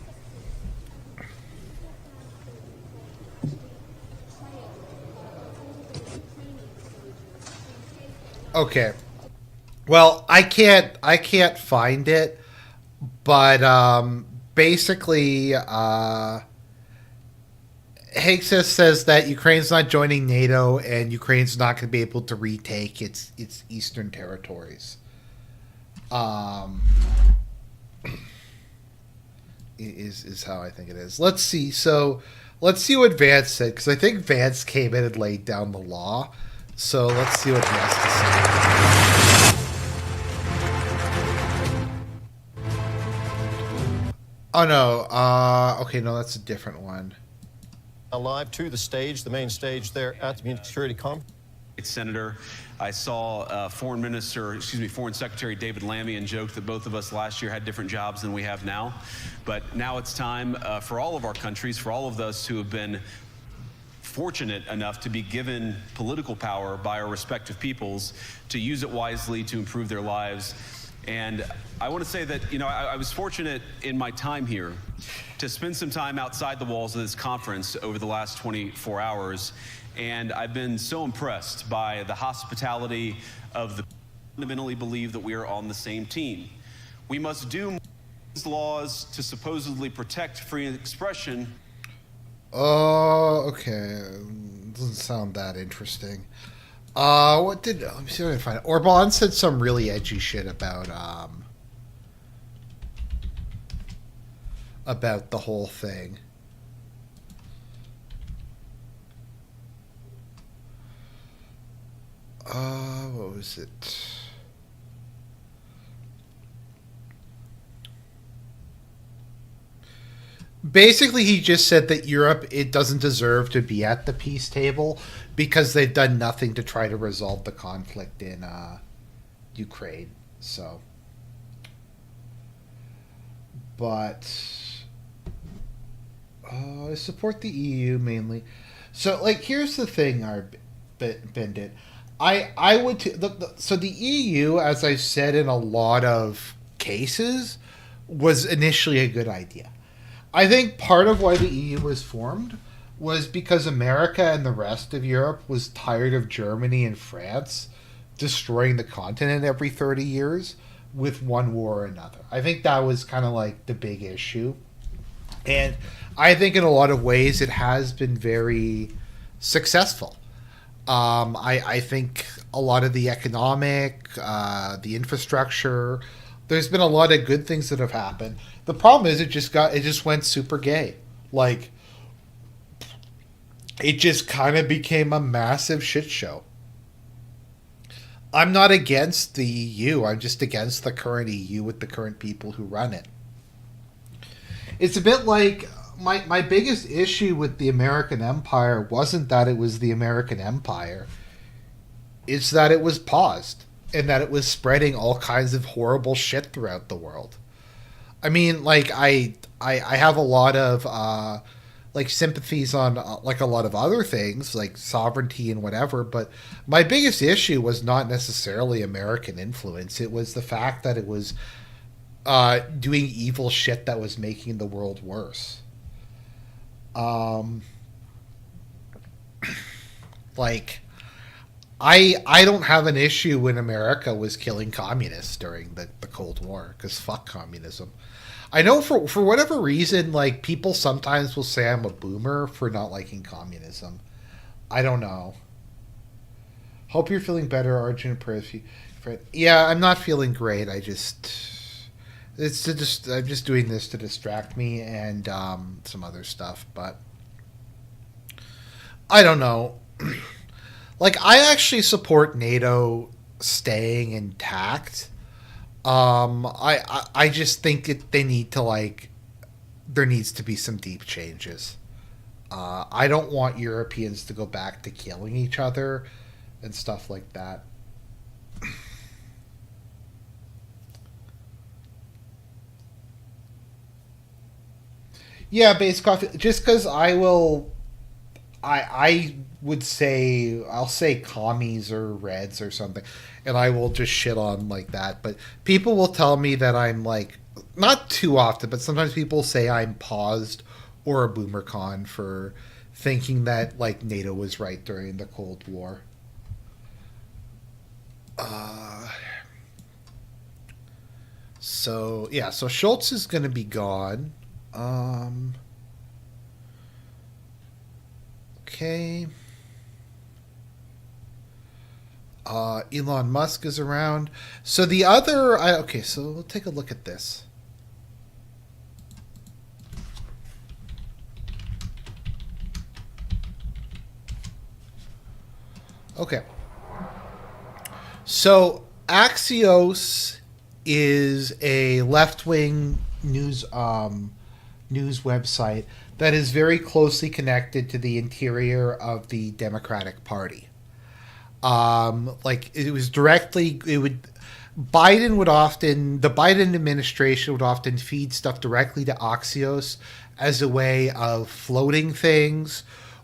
Okay. Well, I can't find it, but basically, Hegseth says that Ukraine's not joining NATO and Ukraine's not going to be able to retake its eastern territories. Is how I think it is. Let's see. So let's see what Vance said, because I think Vance came in and laid down the law. So let's see what he has to say. Oh no. Okay, no, that's a different one. Live to the stage, the main stage there at the Munich Security Conference. Senator, I saw Foreign Secretary David Lammy joke that both of us last year had different jobs than we have now. But now it's time for all of our countries, for all of us who have been fortunate enough to be given political power by our respective peoples, to use it wisely to improve their lives And I want to say that, I was fortunate in my time here to spend some time outside the walls of this conference over the last 24 hours. And I've been so impressed by the hospitality of the fundamentally believe that we are on the same team. We must do laws to supposedly protect free expression. Oh, okay. Doesn't sound that interesting. Let me see if I can find it. Orban said some really edgy shit about the whole thing. What was it? Basically, he just said that Europe, it doesn't deserve to be at the peace table because they've done nothing to try to resolve the conflict in Ukraine. So, but I support the EU mainly. So, like, here's the thing, Bendit. I would so the EU, as I said in a lot of cases, was initially a good idea. I think part of why the EU was formed was because America and the rest of Europe was tired of Germany and France destroying the continent every 30 years with one war or another. I think that was kind of like the big issue. And I think in a lot of ways it has been very successful. I think a lot of the economic, the infrastructure, there's been a lot of good things that have happened. The problem is it just went super gay. Like, it just kind of became a massive shit show. I'm not against the EU. I'm just against the current EU with the current people who run it. It's a bit like my biggest issue with the American Empire wasn't that it was the American Empire. It's that it was paused and that it was spreading all kinds of horrible shit throughout the world. I mean, like, I have a lot of like sympathies on like a lot of other things like sovereignty and whatever, but my biggest issue was not necessarily American influence. It was the fact that it was doing evil shit that was making the world worse. Like, I don't have an issue when America was killing communists during the Cold War, because fuck communism. I know for whatever reason, like, people sometimes will say I'm a boomer for not liking communism. I don't know. Hope you're feeling better, Arjun. Yeah, I'm not feeling great. I'm just doing this to distract me and some other stuff, but I don't know. Like, I actually support NATO staying intact. I just think they need to, like, there needs to be some deep changes. I don't want Europeans to go back to killing each other and stuff like that. Yeah, base coffee. Just because I would say, I'll say commies or reds or something, and I will just shit on like that. But people will tell me that I'm, like, not too often, but sometimes people say I'm paused or a boomer con for thinking that, like, NATO was right during the Cold War. So Schultz is going to be gone. Okay. Elon Musk is around. So the other... so we'll take a look at this. Okay. So Axios is a left-wing news website that is very closely connected to the interior of the Democratic Party. Like, it was directly, the Biden administration would often feed stuff directly to Axios as a way of floating things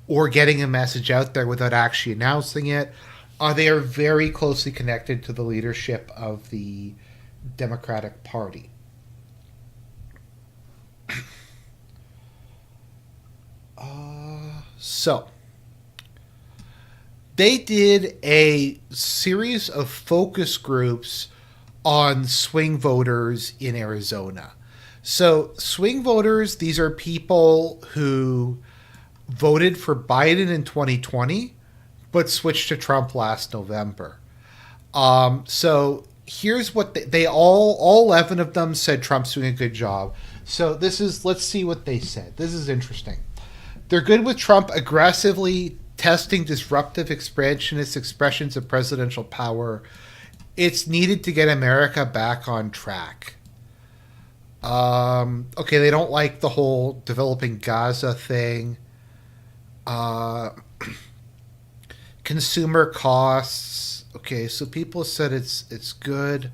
or getting a message out there without actually announcing it. They are very closely connected to the leadership of the Democratic Party. So, they did a series of focus groups on swing voters in Arizona. So, swing voters, these are people who voted for Biden in 2020, but switched to Trump last November. So here's what they all 11 of them said Trump's doing a good job. So let's see what they said. This is interesting. They're good with Trump aggressively testing disruptive expansionist expressions of presidential power. It's needed to get America back on track. Okay, they don't like the whole developing Gaza thing. Consumer costs. Okay, so people said it's good.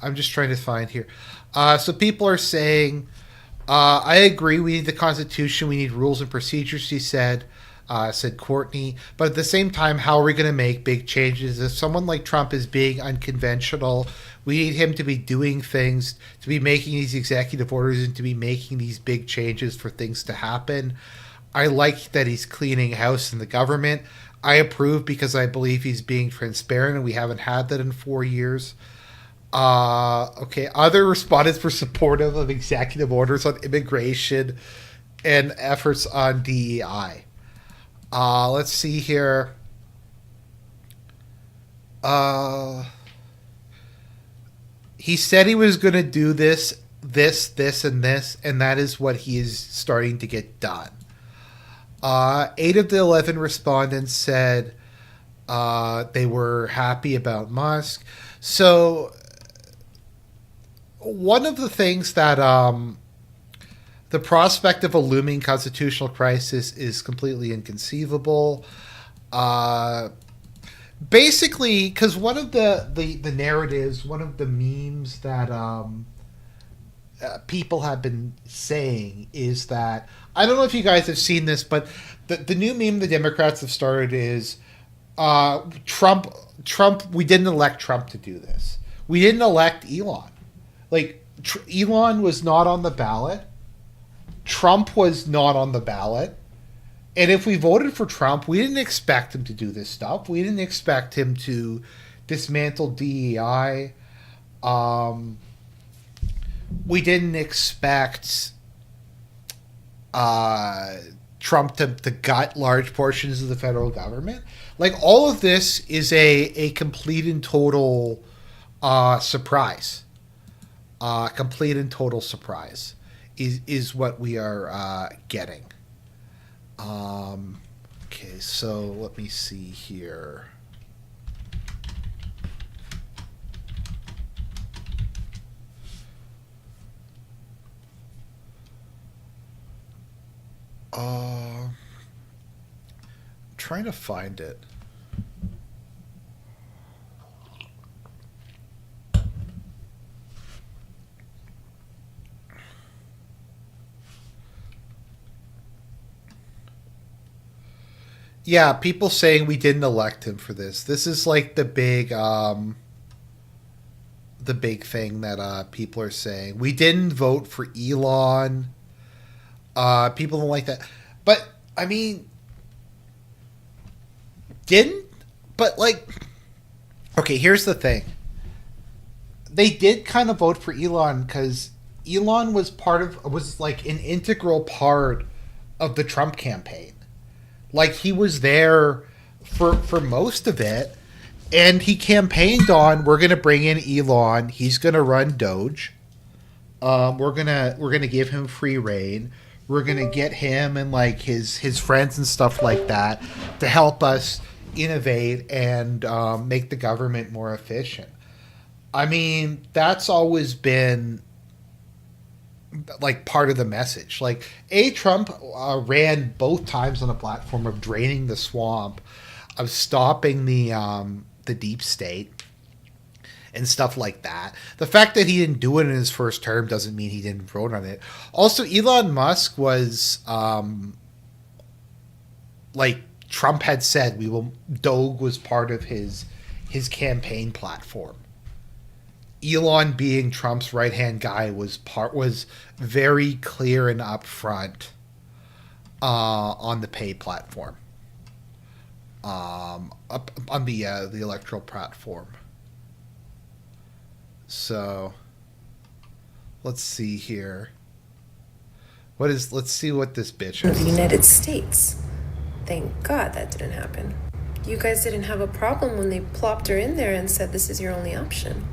I'm just trying to find here. So people are saying, I agree, we need the Constitution, we need rules and procedures, he said Courtney. But at the same time, how are we going to make big changes? If someone like Trump is being unconventional, we need him to be doing things, to be making these executive orders and to be making these big changes for things to happen. I like that he's cleaning house in the government. I approve because I believe he's being transparent, and we haven't had that in 4 years. Okay, other respondents were supportive of executive orders on immigration and efforts on DEI. Let's see here. He said he was going to do this, and this, and that is what he is starting to get done. 8 of the 11 respondents said they were happy about Musk. So one of the things that the prospect of a looming constitutional crisis is completely inconceivable. Basically, because one of the narratives, one of the memes that people have been saying is that, I don't know if you guys have seen this, but the new meme the Democrats have started is Trump. We didn't elect Trump to do this. We didn't elect Elon. Like, Elon was not on the ballot. Trump was not on the ballot. And if we voted for Trump, we didn't expect him to do this stuff. We didn't expect him to dismantle DEI. We didn't expect Trump to gut large portions of the federal government. Like, all of this is a complete and total surprise. Complete and total surprise is what we are getting. Okay, so let me see here. I'm trying to find it. Yeah, people saying we didn't elect him for this. This is like the big thing that people are saying. We didn't vote for Elon. People don't like that. But, I mean, okay, here's the thing. They did kind of vote for Elon because Elon was like an integral part of the Trump campaign. Like, he was there for most of it, and he campaigned on, we're going to bring in Elon. He's going to run DOGE. We're gonna give him free reign. We're going to get him and like his friends and stuff like that to help us innovate and make the government more efficient. I mean, that's always been like part of the message. Like, Trump ran both times on a platform of draining the swamp, of stopping the deep state and stuff like that. The fact that he didn't do it in his first term doesn't mean he didn't vote on it. Also, Elon Musk was like Trump had said, DOGE was part of his campaign platform. Elon being Trump's right-hand guy was very clear and upfront on the pay platform, up on the electoral platform. So let's see here. Let's see what this bitch is. The United States. Thank God that didn't happen. You guys didn't have a problem when they plopped her in there and said this is your only option.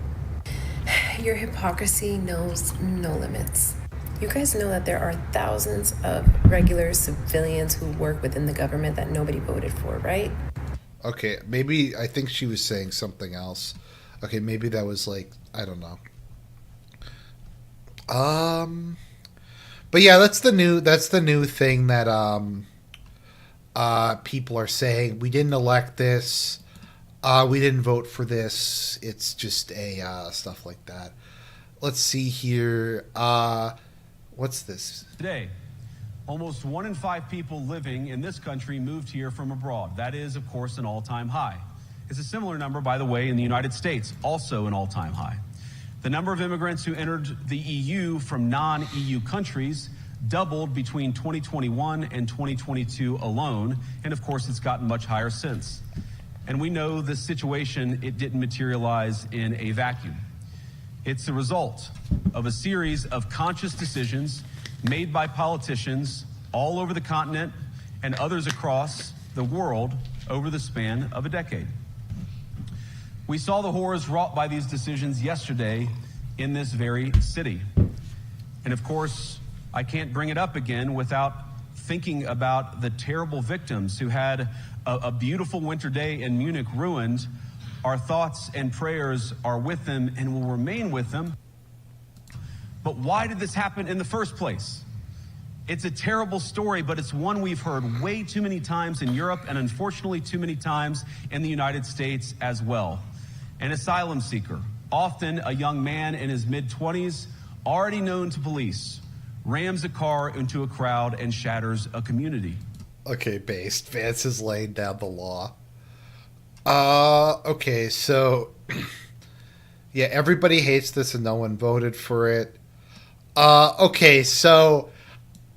Your hypocrisy knows no limits. You guys know that there are thousands of regular civilians who work within the government that nobody voted for, right? Okay, maybe I think she was saying something else. Okay, maybe that was like, I don't know. But yeah, that's the new thing that people are saying. We didn't elect this. We didn't vote for this. It's just stuff like that. Let's see here. What's this? Today, almost 1 in 5 people living in this country moved here from abroad. That is, of course, an all-time high. It's a similar number, by the way, in the United States, also an all-time high. The number of immigrants who entered the EU from non-EU countries doubled between 2021 and 2022 alone, and of course, it's gotten much higher since. And we know this situation, it didn't materialize in a vacuum. It's the result of a series of conscious decisions made by politicians all over the continent and others across the world over the span of a decade. We saw the horrors wrought by these decisions yesterday in this very city. And of course, I can't bring it up again without thinking about the terrible victims who had a beautiful winter day in Munich ruined. Our thoughts and prayers are with them and will remain with them. But why did this happen in the first place? It's a terrible story, but it's one we've heard way too many times in Europe and unfortunately too many times in the United States as well. An asylum seeker, often a young man in his mid-20s, already known to police, rams a car into a crowd and shatters a community. Okay, based. Vance is laying down the law. Okay, so yeah, everybody hates this and no one voted for it. Okay, so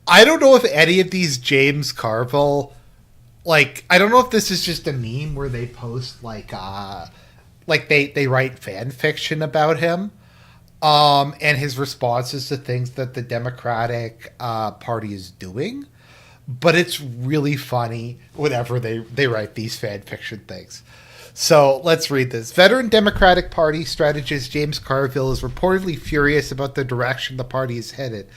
I don't know if any of these James Carville, like, I don't know if this is just a meme where they post like they write fan fiction about him, and his responses to things that the Democratic Party is doing. But it's really funny whenever they write these fan fiction things. So let's read this. Veteran Democratic Party strategist James Carville is reportedly furious about the direction the party is headed,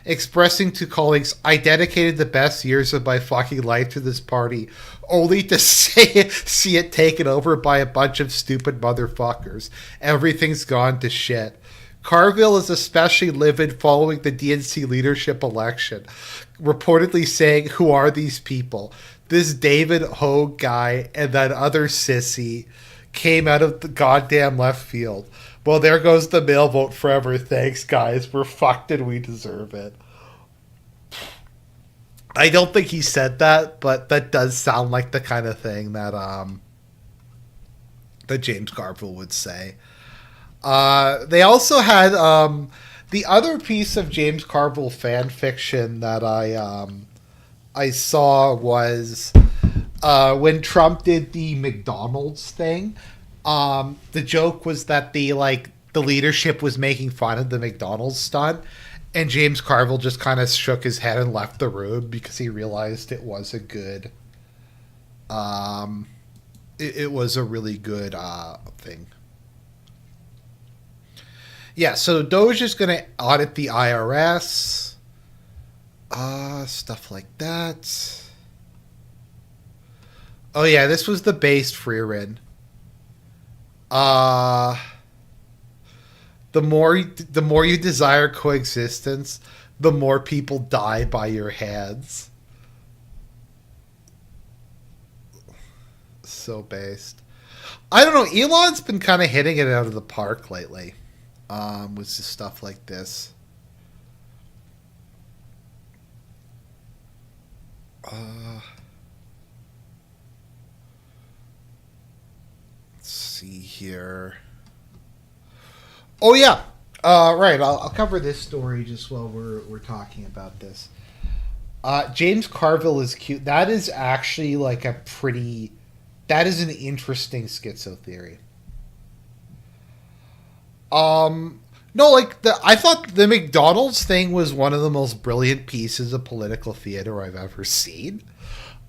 expressing to colleagues, "I dedicated the best years of my fucking life to this party, only to see it taken over by a bunch of stupid motherfuckers. Everything's gone to shit." Carville is especially livid following the DNC leadership election, reportedly saying, "Who are these people? This David Hogue guy and that other sissy came out of the goddamn left field. Well, there goes the mail vote forever. Thanks, guys. We're fucked and we deserve it." I don't think he said that, but that does sound like the kind of thing that that James Carville would say. They also had the other piece of James Carville fan fiction that I saw was when Trump did the McDonald's thing. The joke was that the leadership was making fun of the McDonald's stunt, and James Carville just kind of shook his head and left the room because he realized it was a good. It was a really good thing. Yeah, so DOGE is going to audit the IRS. Stuff like that. Oh yeah, this was the based Freerin. The more you desire coexistence, the more people die by your hands. So based. I don't know. Elon's been kind of hitting it out of the park lately. With stuff like this. Let's see here. Oh yeah, right. I'll cover this story just while we're talking about this. James Carville is cute. That is actually like a pretty. That is an interesting schizo theory. No, like I thought the McDonald's thing was one of the most brilliant pieces of political theater I've ever seen.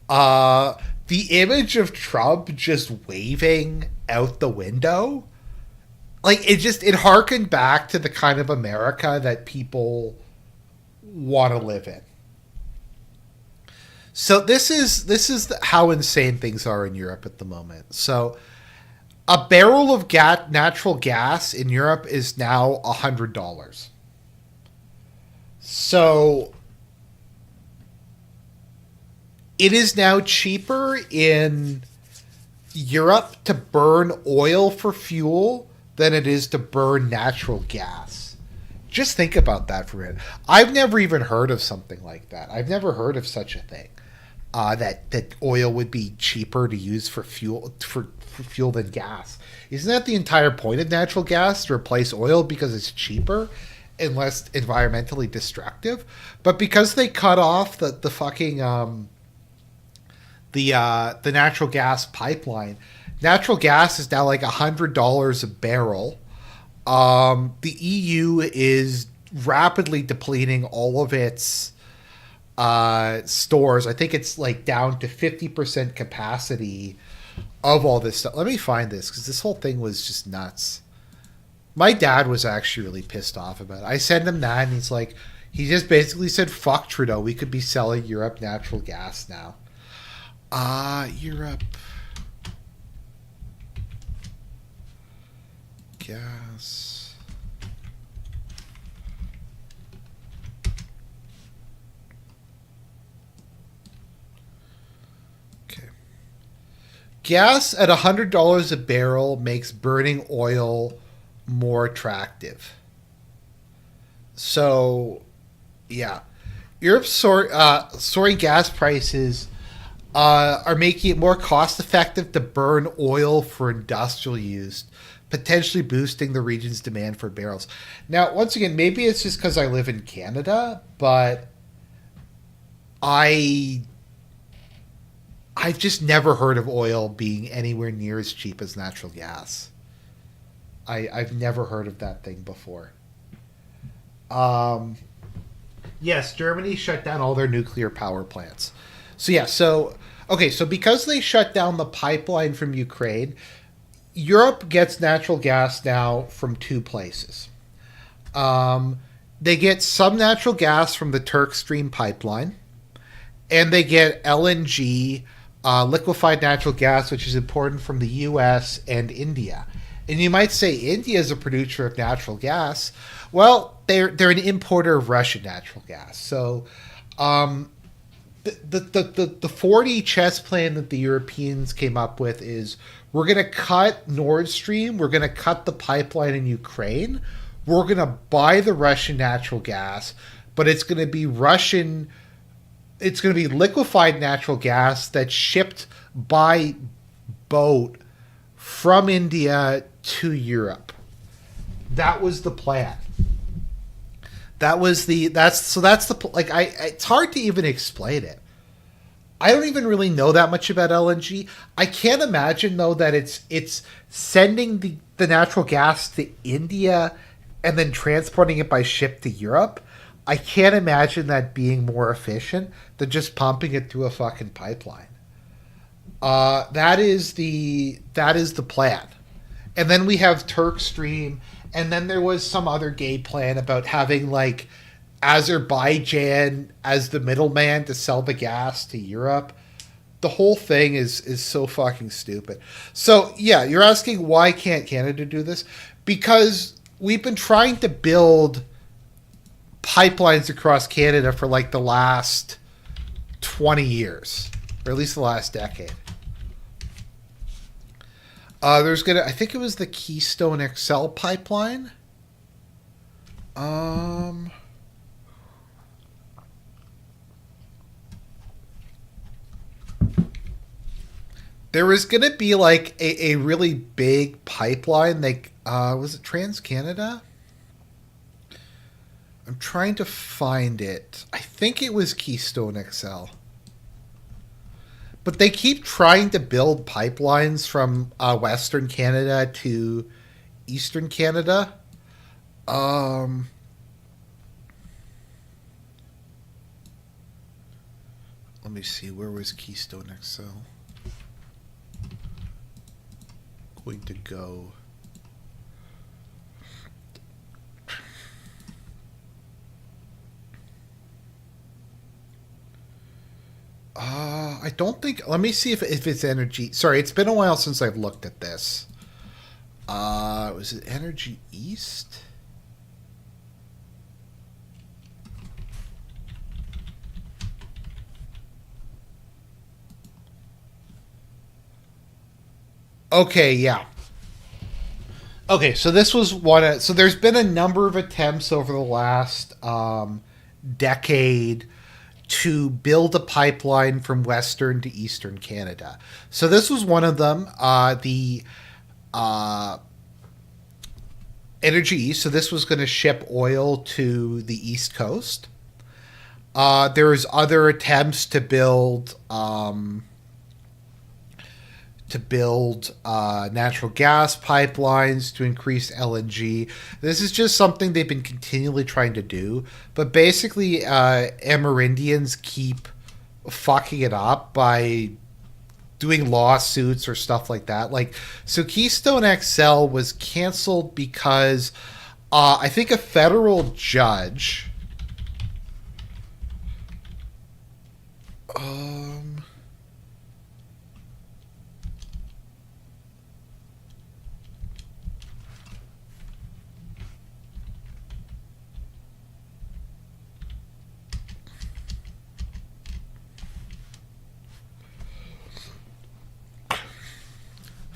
The image of Trump just waving out the window, like it harkened back to the kind of America that people want to live in. So this is how insane things are in Europe at the moment. So a barrel of natural gas in Europe is now $100. So it is now cheaper in Europe to burn oil for fuel than it is to burn natural gas. Just think about that for a minute. I've never even heard of something like that. I've never heard of such a thing. That oil would be cheaper to use for fuel than gas. Isn't that the entire point of natural gas, to replace oil because it's cheaper and less environmentally destructive? But because they cut off the fucking the natural gas pipeline, natural gas is now like $100 a barrel. The EU is rapidly depleting all of its stores. I think it's like down to 50% capacity of all this stuff. Let me find this, because this whole thing was just nuts. My dad was actually really pissed off about it. I sent him that, and he just basically said, fuck Trudeau, we could be selling Europe natural gas now. Europe gas. Okay. Gas at $100 a barrel makes burning oil more attractive. So, yeah. Europe's soaring gas prices are making it more cost-effective to burn oil for industrial use, potentially boosting the region's demand for barrels. Now, once again, maybe it's just because I live in Canada, but I've just never heard of oil being anywhere near as cheap as natural gas. I've never heard of that thing before. Yes, Germany shut down all their nuclear power plants. So because they shut down the pipeline from Ukraine, Europe gets natural gas now from two places. They get some natural gas from the Turk Stream pipeline, and they get LNG, liquefied natural gas, which is imported from the U.S. and India. And you might say India is a producer of natural gas. Well, they're an importer of Russian natural gas. So the 4D chess plan that the Europeans came up with is, we're going to cut Nord Stream, we're going to cut the pipeline in Ukraine, we're going to buy the Russian natural gas, but it's going to be liquefied natural gas that's shipped by boat from India to Europe. That was the plan. It's hard to even explain it. I don't even really know that much about LNG. I can't imagine though that it's sending the natural gas to India and then transporting it by ship to Europe. I can't imagine that being more efficient than just pumping it through a fucking pipeline. That is the plan. And then we have Turk Stream, and then there was some other gay plan about having like Azerbaijan as the middleman to sell the gas to Europe. The whole thing is so fucking stupid. So yeah, you're asking why can't Canada do this? Because we've been trying to build pipelines across Canada for like the last 20 years, or at least the last decade. I think it was the Keystone XL pipeline. There was going to be like a really big pipeline. Like, was it Trans-Canada? I'm trying to find it. I think it was Keystone XL. But they keep trying to build pipelines from Western Canada to Eastern Canada. Let me see. Where was Keystone XL going to go? I don't think. Let me see if it's energy. Sorry, it's been a while since I've looked at this. Was it Energy East? Okay, yeah. Okay, so this was one. So there's been a number of attempts over the last decade to build a pipeline from Western to Eastern Canada. So this was one of them, the Energy East. So this was going to ship oil to the East Coast. There was other attempts to build natural gas pipelines to increase LNG. This is just something they've been continually trying to do. But basically, Amerindians keep fucking it up by doing lawsuits or stuff like that. Like, so Keystone XL was canceled because I think a federal judge...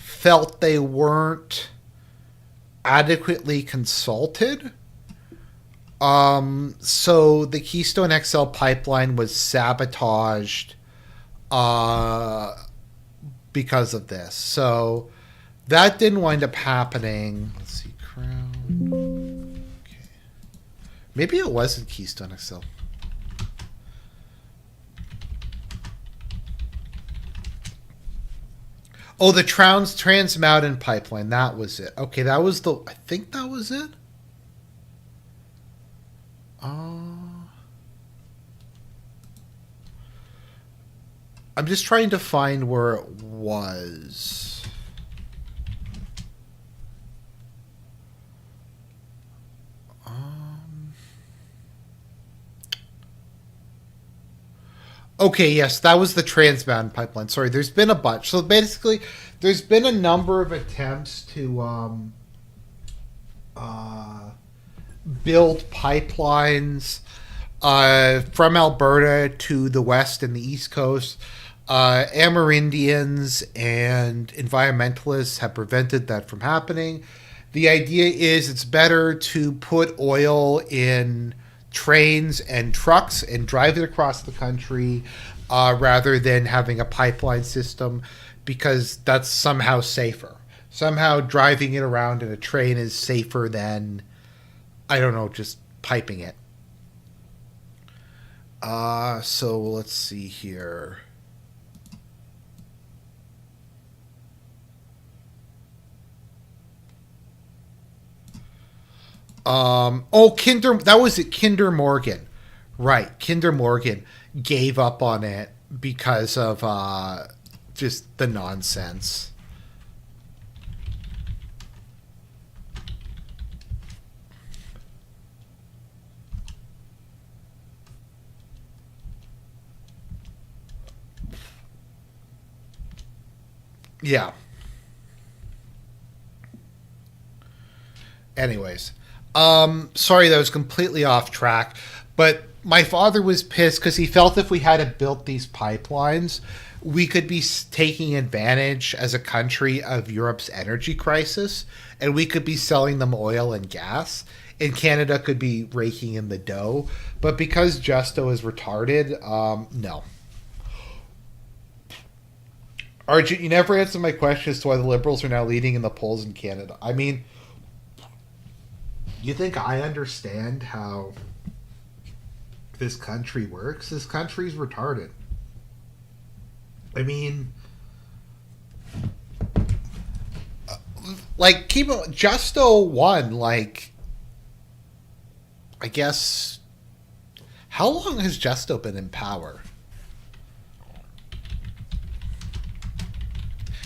felt they weren't adequately consulted. So the Keystone XL pipeline was sabotaged because of this. So that didn't wind up happening. Let's see, Crown. Okay. Maybe it wasn't Keystone XL. Oh, the Trans Mountain Pipeline. That was it. Okay, that was the... I think that was it. I'm just trying to find where it was. Okay, yes, that was the Trans Mountain Pipeline. Sorry, there's been a bunch. So basically, there's been a number of attempts to build pipelines from Alberta to the west and the east coast. Amerindians and environmentalists have prevented that from happening. The idea is it's better to put oil in trains and trucks and drive it across the country rather than having a pipeline system, because that's somehow safer. Somehow driving it around in a train is safer than, I don't know, just piping it. So let's see here. That was it. Kinder Morgan. Right. Kinder Morgan gave up on it because of just the nonsense. Yeah. Anyways. Sorry, that was completely off track, but my father was pissed because he felt if we hadn't built these pipelines, we could be taking advantage as a country of Europe's energy crisis, and we could be selling them oil and gas, and Canada could be raking in the dough. But because Justo is retarded, no. Arjun, you never answered my question as to why the Liberals are now leading in the polls in Canada. I mean, you think I understand how this country works? This country's retarded. I mean, like, keep it, Justo won, like, I guess, how long has Justo been in power?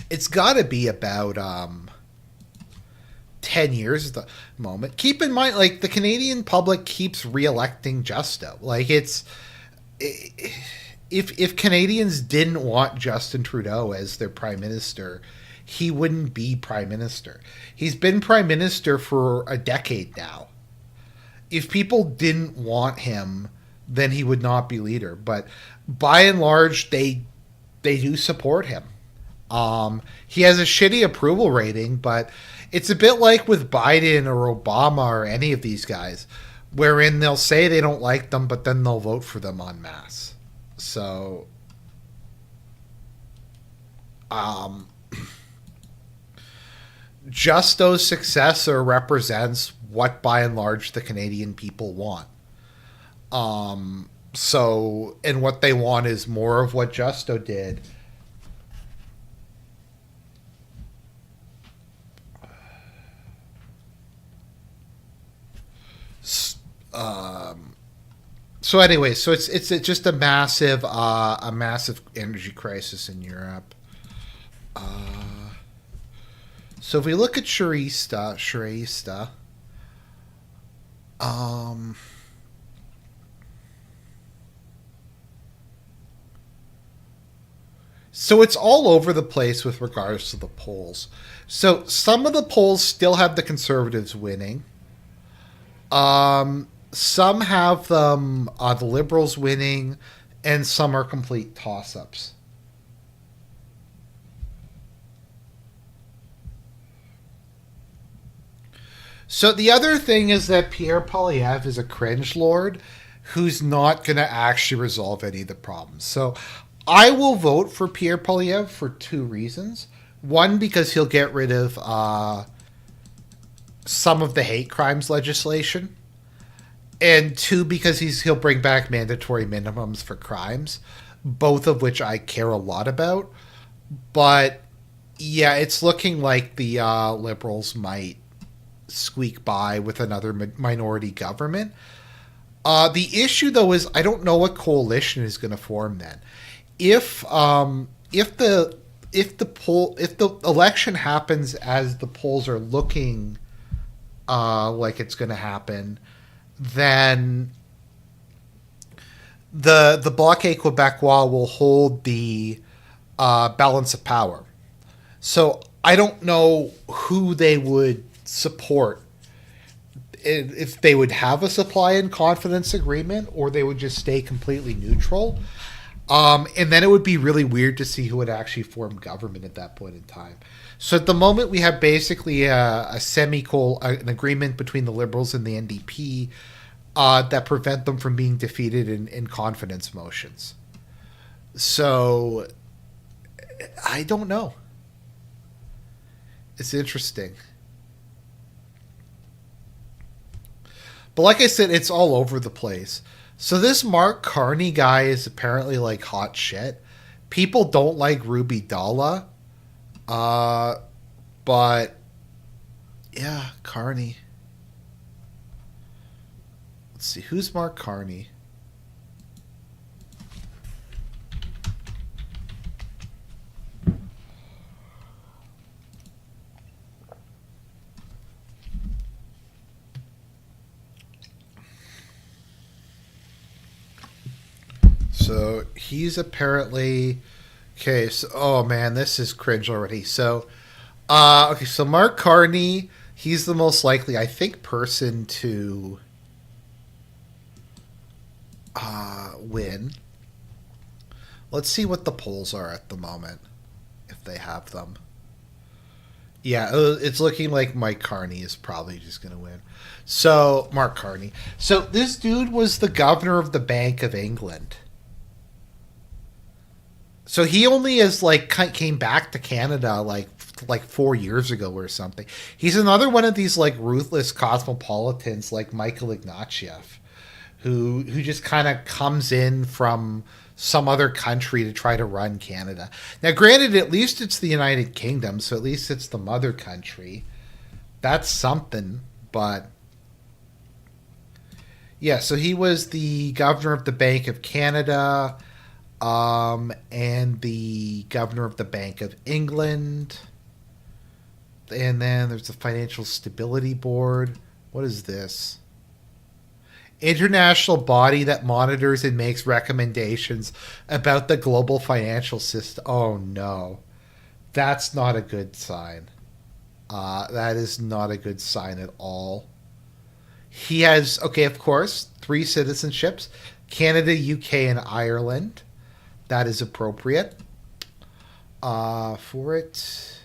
It's got to be about 10 years at the moment. Keep in mind, like, the Canadian public keeps re-electing Justo. Like, it's... If Canadians didn't want Justin Trudeau as their prime minister, he wouldn't be prime minister. He's been prime minister for a decade now. If people didn't want him, then he would not be leader. But by and large, they do support him. He has a shitty approval rating, but it's a bit like with Biden or Obama or any of these guys, wherein they'll say they don't like them, but then they'll vote for them en masse. So, Justo's successor represents what, by and large, the Canadian people want. So, and what they want is more of what Justo did. So anyway, so it's just a massive energy crisis in Europe. So if we look at Sharista, so it's all over the place with regards to the polls. So some of the polls still have the Conservatives winning. Some have them, the Liberals winning, and some are complete toss-ups. So the other thing is that Pierre Poilievre is a cringe lord who's not going to actually resolve any of the problems. So I will vote for Pierre Poilievre for two reasons. One, because he'll get rid of some of the hate crimes legislation. And two, because he'll bring back mandatory minimums for crimes, both of which I care a lot about. But yeah, it's looking like the Liberals might squeak by with another minority government. The issue, though, is I don't know what coalition is going to form then. If the election happens as the polls are looking like it's going to happen, then the Bloc Québécois will hold the balance of power. So I don't know who they would support, if they would have a supply and confidence agreement or they would just stay completely neutral. And then it would be really weird to see who would actually form government at that point in time. So at the moment, we have basically an agreement between the Liberals and the NDP that prevent them from being defeated in confidence motions. So I don't know. It's interesting. But like I said, it's all over the place. So this Mark Carney guy is apparently like hot shit. People don't like Ruby Dalla. But yeah, Carney. Let's see, who's Mark Carney? So he's apparently okay. So, oh man, this is cringe already. So, okay. So Mark Carney, he's the most likely, I think, person to win. Let's see what the polls are at the moment, if they have them. Yeah, it's looking like Mike Carney is probably just going to win. So Mark Carney. So this dude was the governor of the Bank of England. So he only is like came back to Canada like 4 years ago or something. He's another one of these like ruthless cosmopolitans like Michael Ignatieff, who just kind of comes in from some other country to try to run Canada. Now, granted, at least it's the United Kingdom, so at least it's the mother country. That's something, but yeah. So he was the governor of the Bank of Canada, and the governor of the Bank of England. And then there's the Financial Stability Board. What is this? International body that monitors and makes recommendations about the global financial system. Oh, no. That's not a good sign. That is not a good sign at all. He has, okay, of course, 3 citizenships. Canada, UK, and Ireland. That is appropriate for it.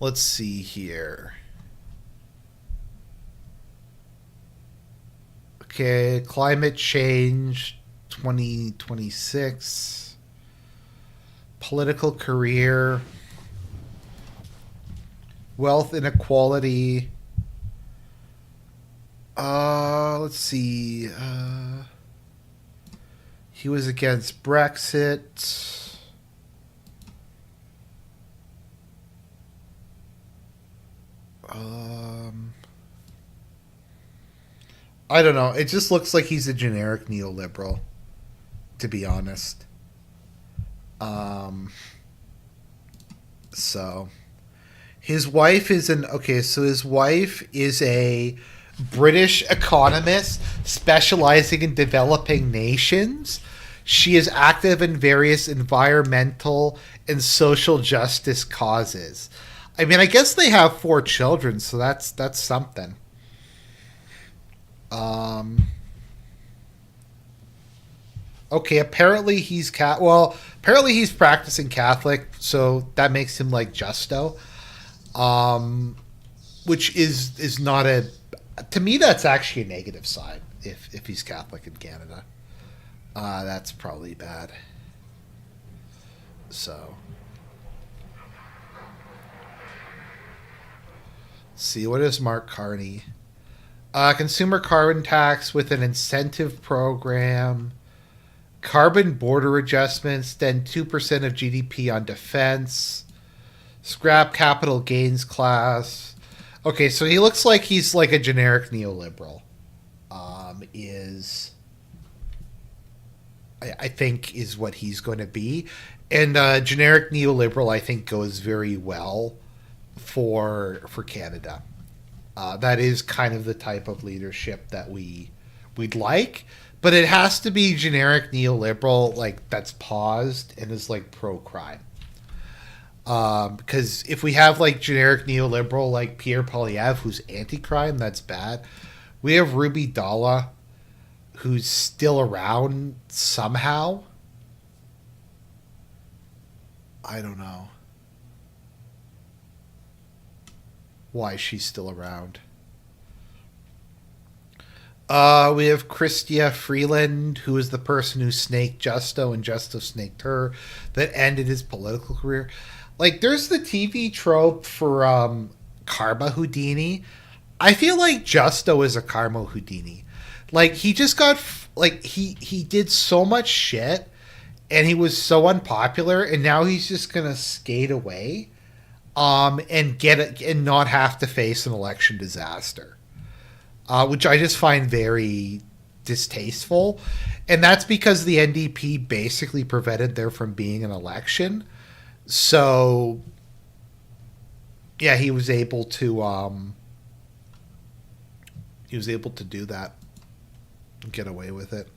Let's see here. Okay, climate change 2026. Political career. Wealth inequality. Let's see. He was against Brexit. I don't know. It just looks like he's a generic neoliberal, to be honest. So his wife is his wife is a British economist specializing in developing nations. She is active in various environmental and social justice causes. I mean, I guess they have 4 children, so that's something. Okay, apparently he's apparently he's practicing Catholic, so that makes him like Justo. Which is not to me, that's actually a negative side if he's Catholic in Canada. That's probably bad. So let's see, what is Mark Carney? Consumer carbon tax with an incentive program, carbon border adjustments, then 2% of GDP on defense, scrap capital gains class. Okay, so he looks like he's like a generic neoliberal. I think is what he's going to be. And generic neoliberal, I think, goes very well for Canada. That is kind of the type of leadership that we'd like, but it has to be generic neoliberal, like that's paused and is like pro-crime. Because if we have like generic neoliberal like Pierre Poilievre, who's anti-crime, that's bad. We have Ruby Dalla, who's still around somehow. I don't know why she's still around. We have Chrystia Freeland, who is the person who snaked Justo and Justo snaked her, that ended his political career. Like, there's the TV trope for Karma Houdini. I feel like Justo is a Karma Houdini. Like, he just got, like, he did so much shit, and he was so unpopular, and now he's just gonna skate away. And not have to face an election disaster, which I just find very distasteful, and that's because the NDP basically prevented there from being an election. So, yeah, he was able to do that and get away with it.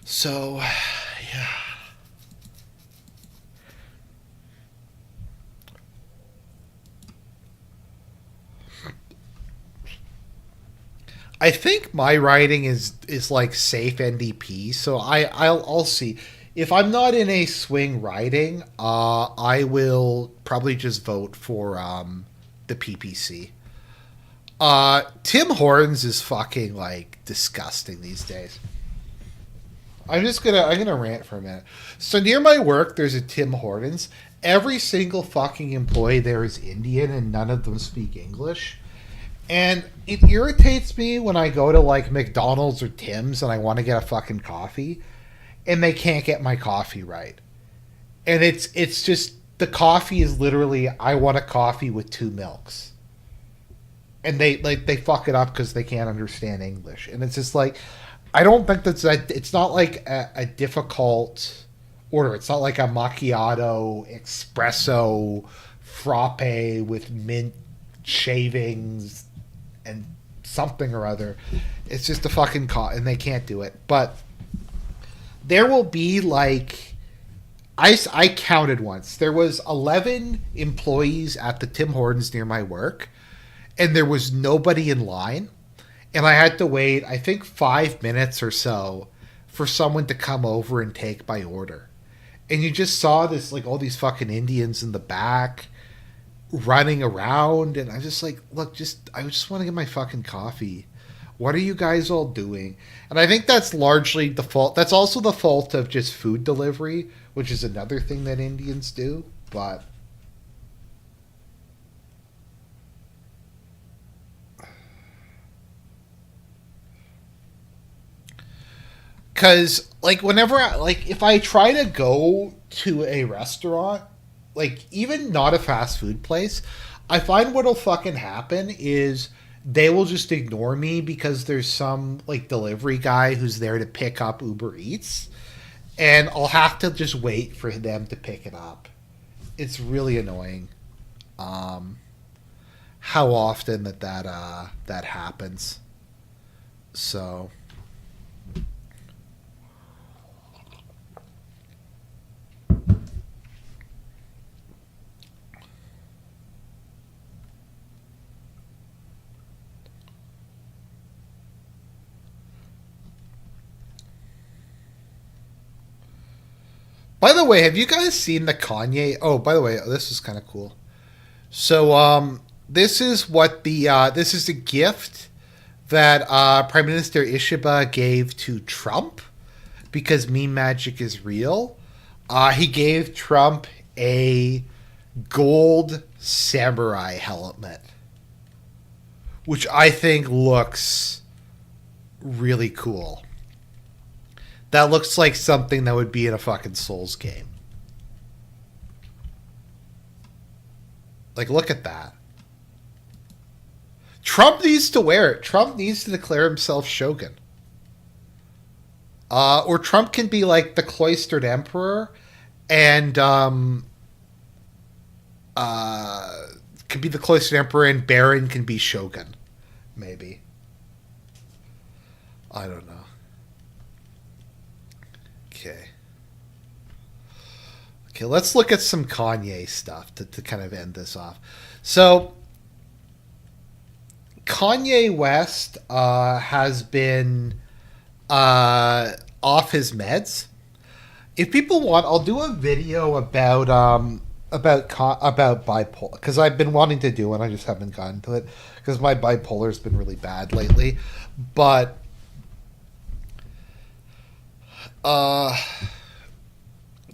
So, yeah. I think my writing is like safe NDP, so I'll see. If I'm not in a swing riding, I will probably just vote for the PPC. Tim Hortons is fucking like disgusting these days. I'm gonna rant for a minute. So near my work, there's a Tim Hortons. Every single fucking employee there is Indian, and none of them speak English. And it irritates me when I go to like McDonald's or Tim's and I want to get a fucking coffee, and they can't get my coffee right. And it's just the coffee is literally I want a coffee with 2 milks. And they fuck it up because they can't understand English. And it's just like, I don't think it's not like a difficult order. It's not like a macchiato, espresso, frappe with mint shavings and something or other. It's just a fucking and they can't do it. But there will be like, I counted once. There was 11 employees at the Tim Hortons near my work, and there was nobody in line. And I had to wait, I think 5 minutes or so for someone to come over and take my order. And you just saw this, like, all these fucking Indians in the back running around. And I was just like, look, I just want to get my fucking coffee. What are you guys all doing? And I think that's largely the fault. That's also the fault of just food delivery, which is another thing that Indians do. But because like whenever if I try to go to a restaurant, like even not a fast food place, I find what'll fucking happen is they will just ignore me because there's some like delivery guy who's there to pick up Uber Eats, and I'll have to just wait for them to pick it up. It's really annoying. How often that happens. So by the way, have you guys seen the Kanye? Oh, by the way, this is kind of cool. So, this is what this is a gift that Prime Minister Ishiba gave to Trump because meme magic is real. He gave Trump a gold samurai helmet, which I think looks really cool. That looks like something that would be in a fucking Souls game. Like, look at that. Trump needs to wear it. Trump needs to declare himself shogun. Or Trump can be like the cloistered emperor and can be the cloistered emperor and Baron can be shogun. Maybe. I don't know. Okay, let's look at some Kanye stuff to kind of end this off. So, Kanye West has been off his meds. If people want, I'll do a video about bipolar, because I've been wanting to do it. I just haven't gotten to it because my bipolar's been really bad lately. But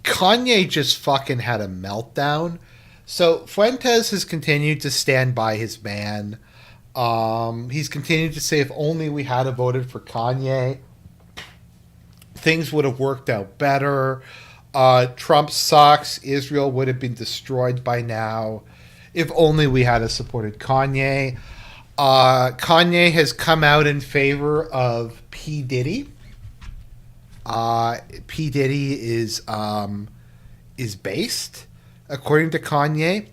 Kanye just fucking had a meltdown. So Fuentes has continued to stand by his man. He's continued to say if only we had voted for Kanye, things would have worked out better. Trump sucks. Israel would have been destroyed by now. If only we had supported Kanye. Kanye has come out in favor of P. Diddy. P. Diddy is based, according to Kanye.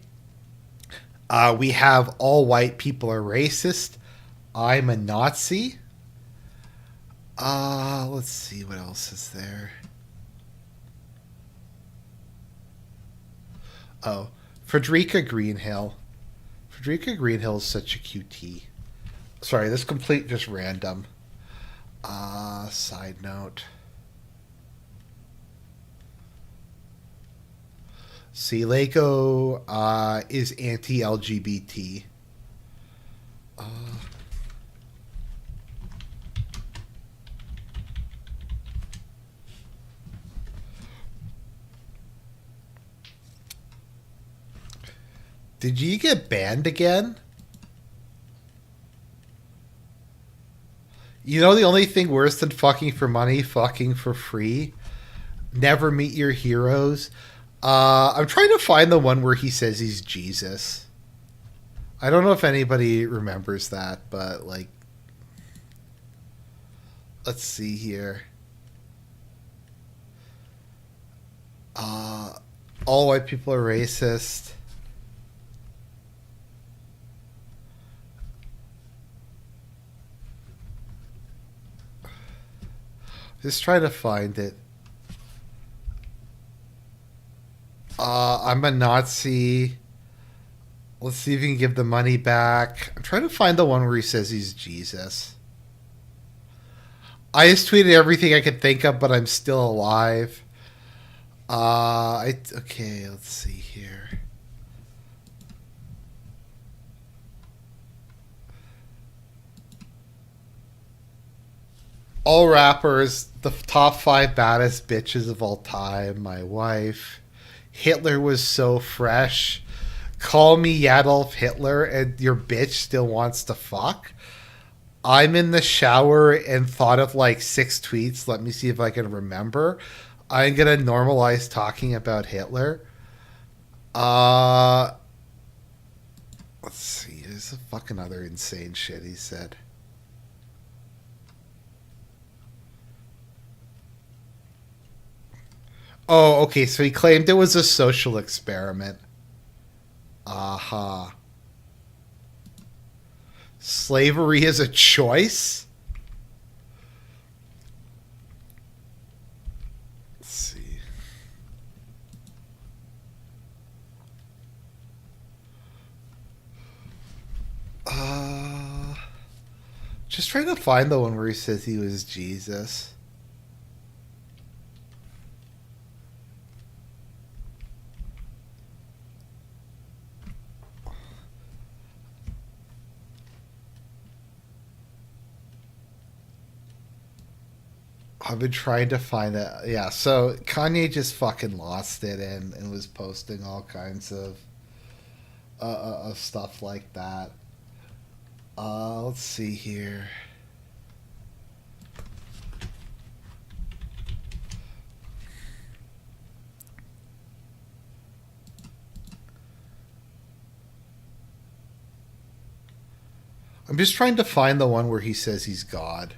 We have all white people are racist. I'm a Nazi. Let's see what else is there. Oh, Frederica Greenhill. Frederica Greenhill is such a QT. Sorry, this complete just random. Side note. See, Lego is anti-LGBT. Did you get banned again? You know the only thing worse than fucking for money, fucking for free? Never meet your heroes. I'm trying to find the one where he says he's Jesus. I don't know if anybody remembers that, but like, let's see here. All white people are racist. Just try to find it. I'm a Nazi. Let's see if he can give the money back. I'm trying to find the one where he says he's Jesus. I just tweeted everything I could think of, but I'm still alive. Okay, let's see here. All rappers, the top 5 baddest bitches of all time. My wife. Hitler was so fresh. Call me Adolf Hitler and your bitch still wants to fuck. I'm in the shower and thought of like 6 tweets. Let me see if I can remember. I'm going to normalize talking about Hitler. Let's see. There's a fucking other insane shit he said. Oh, okay, so he claimed it was a social experiment. Aha. Slavery is a choice? Let's see. Just trying to find the one where he says he was Jesus. I've been trying to find it. Yeah, so Kanye just fucking lost it and was posting all kinds of stuff like that. Let's see here. I'm just trying to find the one where he says he's God.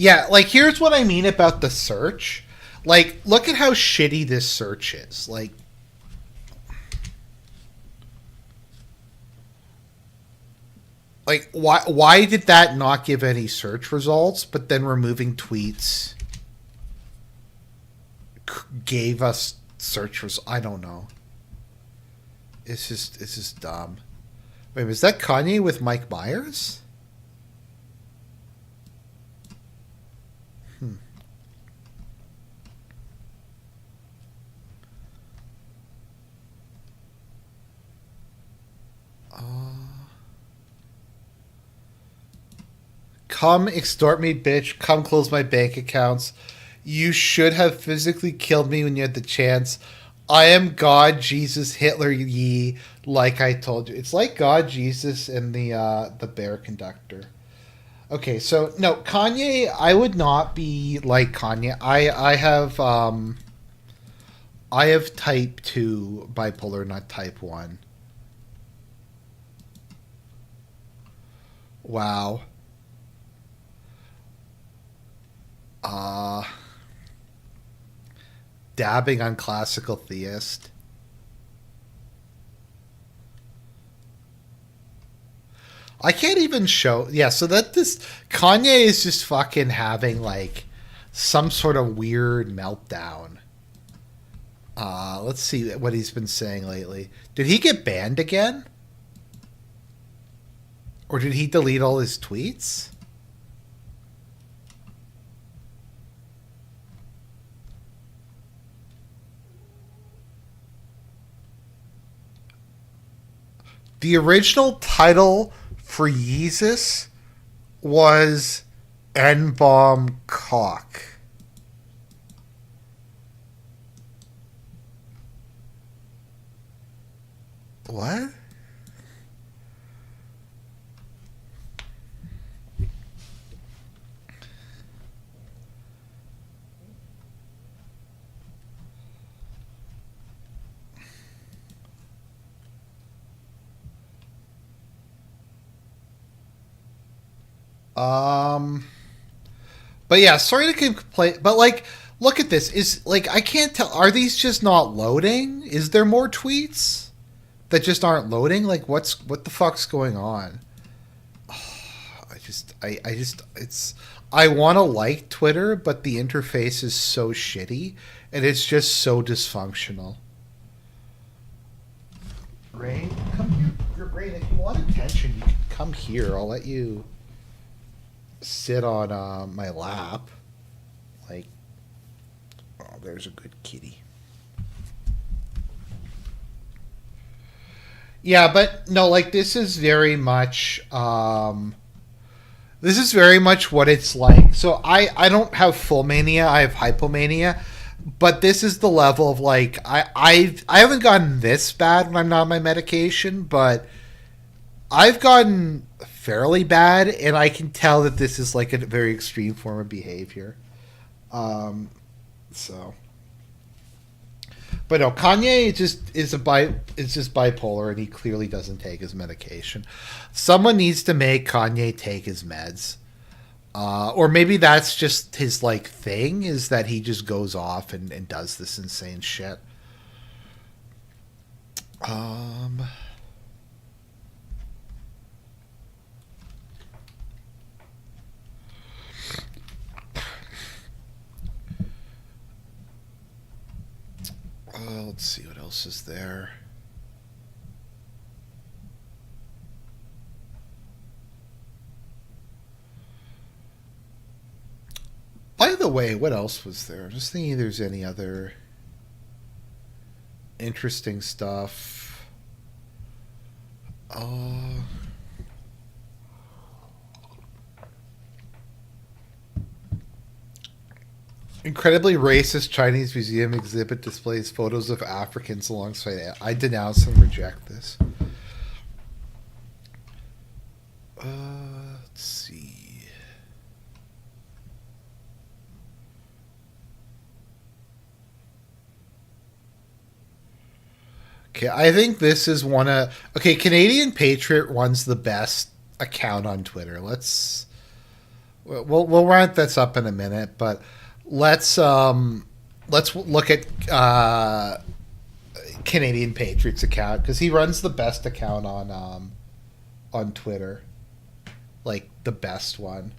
Yeah, like, here's what I mean about the search. Like, look at how shitty this search is. Like, why did that not give any search results, but then removing tweets gave us search results? I don't know. It's just dumb. Wait, was that Kanye with Mike Myers? Come extort me, bitch. Come close my bank accounts. You should have physically killed me when you had the chance. I am God, Jesus, Hitler, ye, like I told you. It's like God, Jesus, and the bear conductor. Okay, so no, Kanye, I would not be like Kanye. I have type 2 bipolar, not type 1. Wow. Dabbing on classical theist. I can't even show. Yeah, so that this Kanye is just fucking having like some sort of weird meltdown. Let's see what he's been saying lately. Did he get banned again? Or did he delete all his tweets? The original title for Yeezus was N-Bomb Cock. What? But yeah, sorry to complain, but like, look at this. Is like, I can't tell. Are these just not loading? Is there more tweets that just aren't loading? Like, what the fuck's going on? I want to like Twitter, but the interface is so shitty and it's just so dysfunctional. Rain, come here. Rain, if you want attention, you can come here. I'll let you sit on my lap. Like, oh, there's a good kitty. Yeah, but no, like, this is very much what it's like. So I don't have full mania, I have hypomania, but this is the level of like I haven't gotten this bad when I'm not on my medication, but I've gotten fairly bad, and I can tell that this is like a very extreme form of behavior. So, but no, Kanye is just bipolar, and he clearly doesn't take his medication. Someone needs to make Kanye take his meds, or maybe that's just his like thing, is that he just goes off and does this insane shit. Let's see what else is there. By the way, what else was there? I'm just thinking if there's any other interesting stuff. Incredibly racist Chinese museum exhibit displays photos of Africans alongside. I denounce and reject this. Let's see. Okay, I think this is one of. Okay, Canadian Patriot runs the best account on Twitter. We'll round this up in a minute, but let's look at Canadian Patriot's account, because he runs the best account on Twitter, like the best one.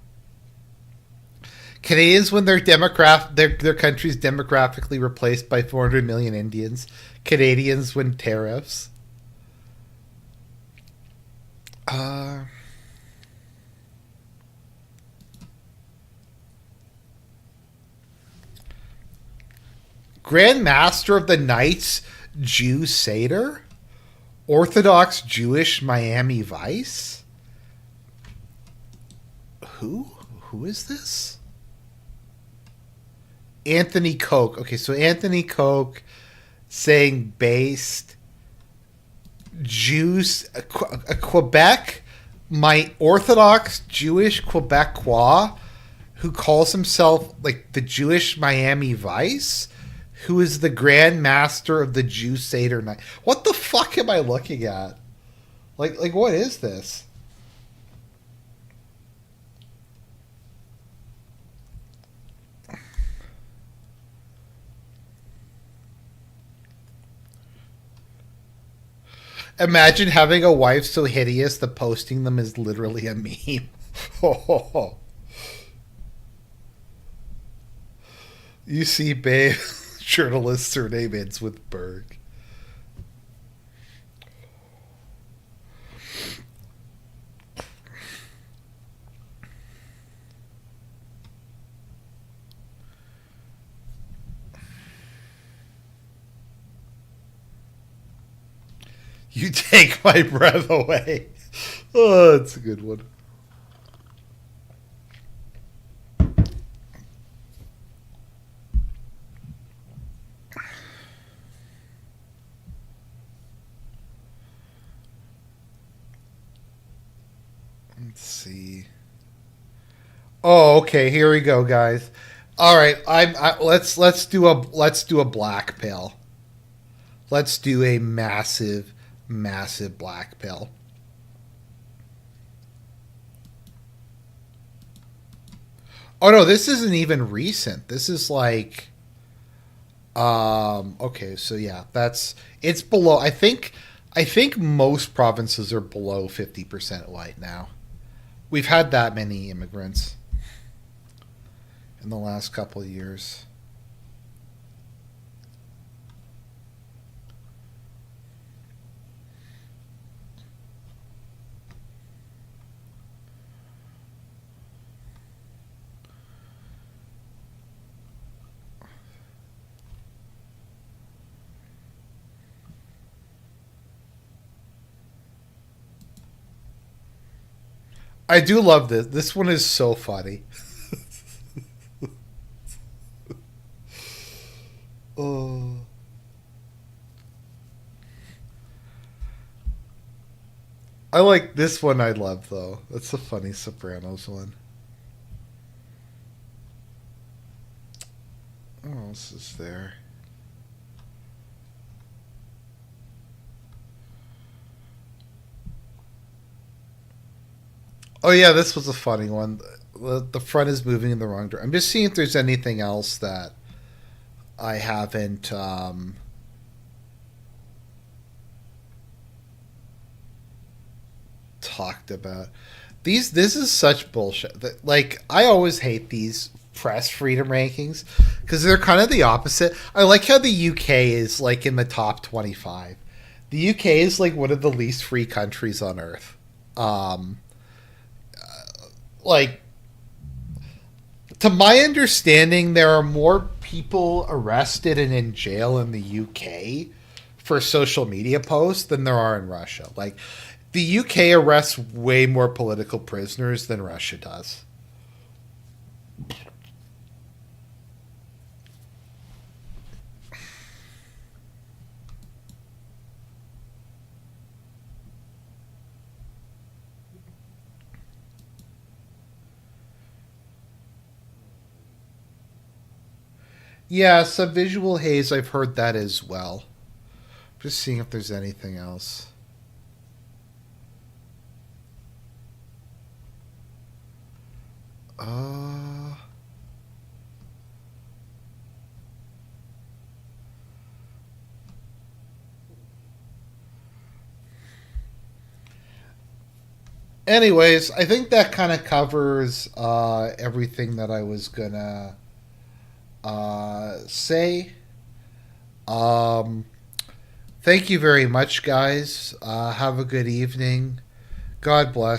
Canadians when their country's demographically replaced by 400 million Indians. Canadians win tariffs. Grand Master of the Knights Jew Seder? Orthodox Jewish Miami Vice? Who is this? Anthony Koch. Okay, so Anthony Koch saying based Jews, Quebec, my Orthodox Jewish Quebecois who calls himself like the Jewish Miami Vice, who is the Grand Master of the Jew Seder Night. What the fuck am I looking at? Like what is this? Imagine having a wife so hideous that posting them is literally a meme. You see, babe, journalist surname ends with Berg. You take my breath away. Oh, that's a good one. Let's see. Oh, okay. Here we go, guys. All right. Let's do a black pill. Let's do a massive black pill. Oh no, this isn't even recent. This is like, okay, so yeah, it's below. I think most provinces are below 50% white now. We've had that many immigrants in the last couple of years. I do love this. This one is so funny. Oh. I like this one. I love though. That's a funny Sopranos one. What else is there? Oh yeah, this was a funny one. The front is moving in the wrong direction. I'm just seeing if there's anything else that I haven't talked about. This is such bullshit. Like, I always hate these press freedom rankings because they're kind of the opposite. I like how the UK is like in the top 25. The UK is like one of the least free countries on earth. Like, to my understanding, there are more people arrested and in jail in the UK for social media posts than there are in Russia. Like, the UK arrests way more political prisoners than Russia does. Yeah, subvisual haze, I've heard that as well. Just seeing if there's anything else. Anyways, I think that kind of covers everything that I was gonna say. Thank you very much, guys. Have a good evening. God bless.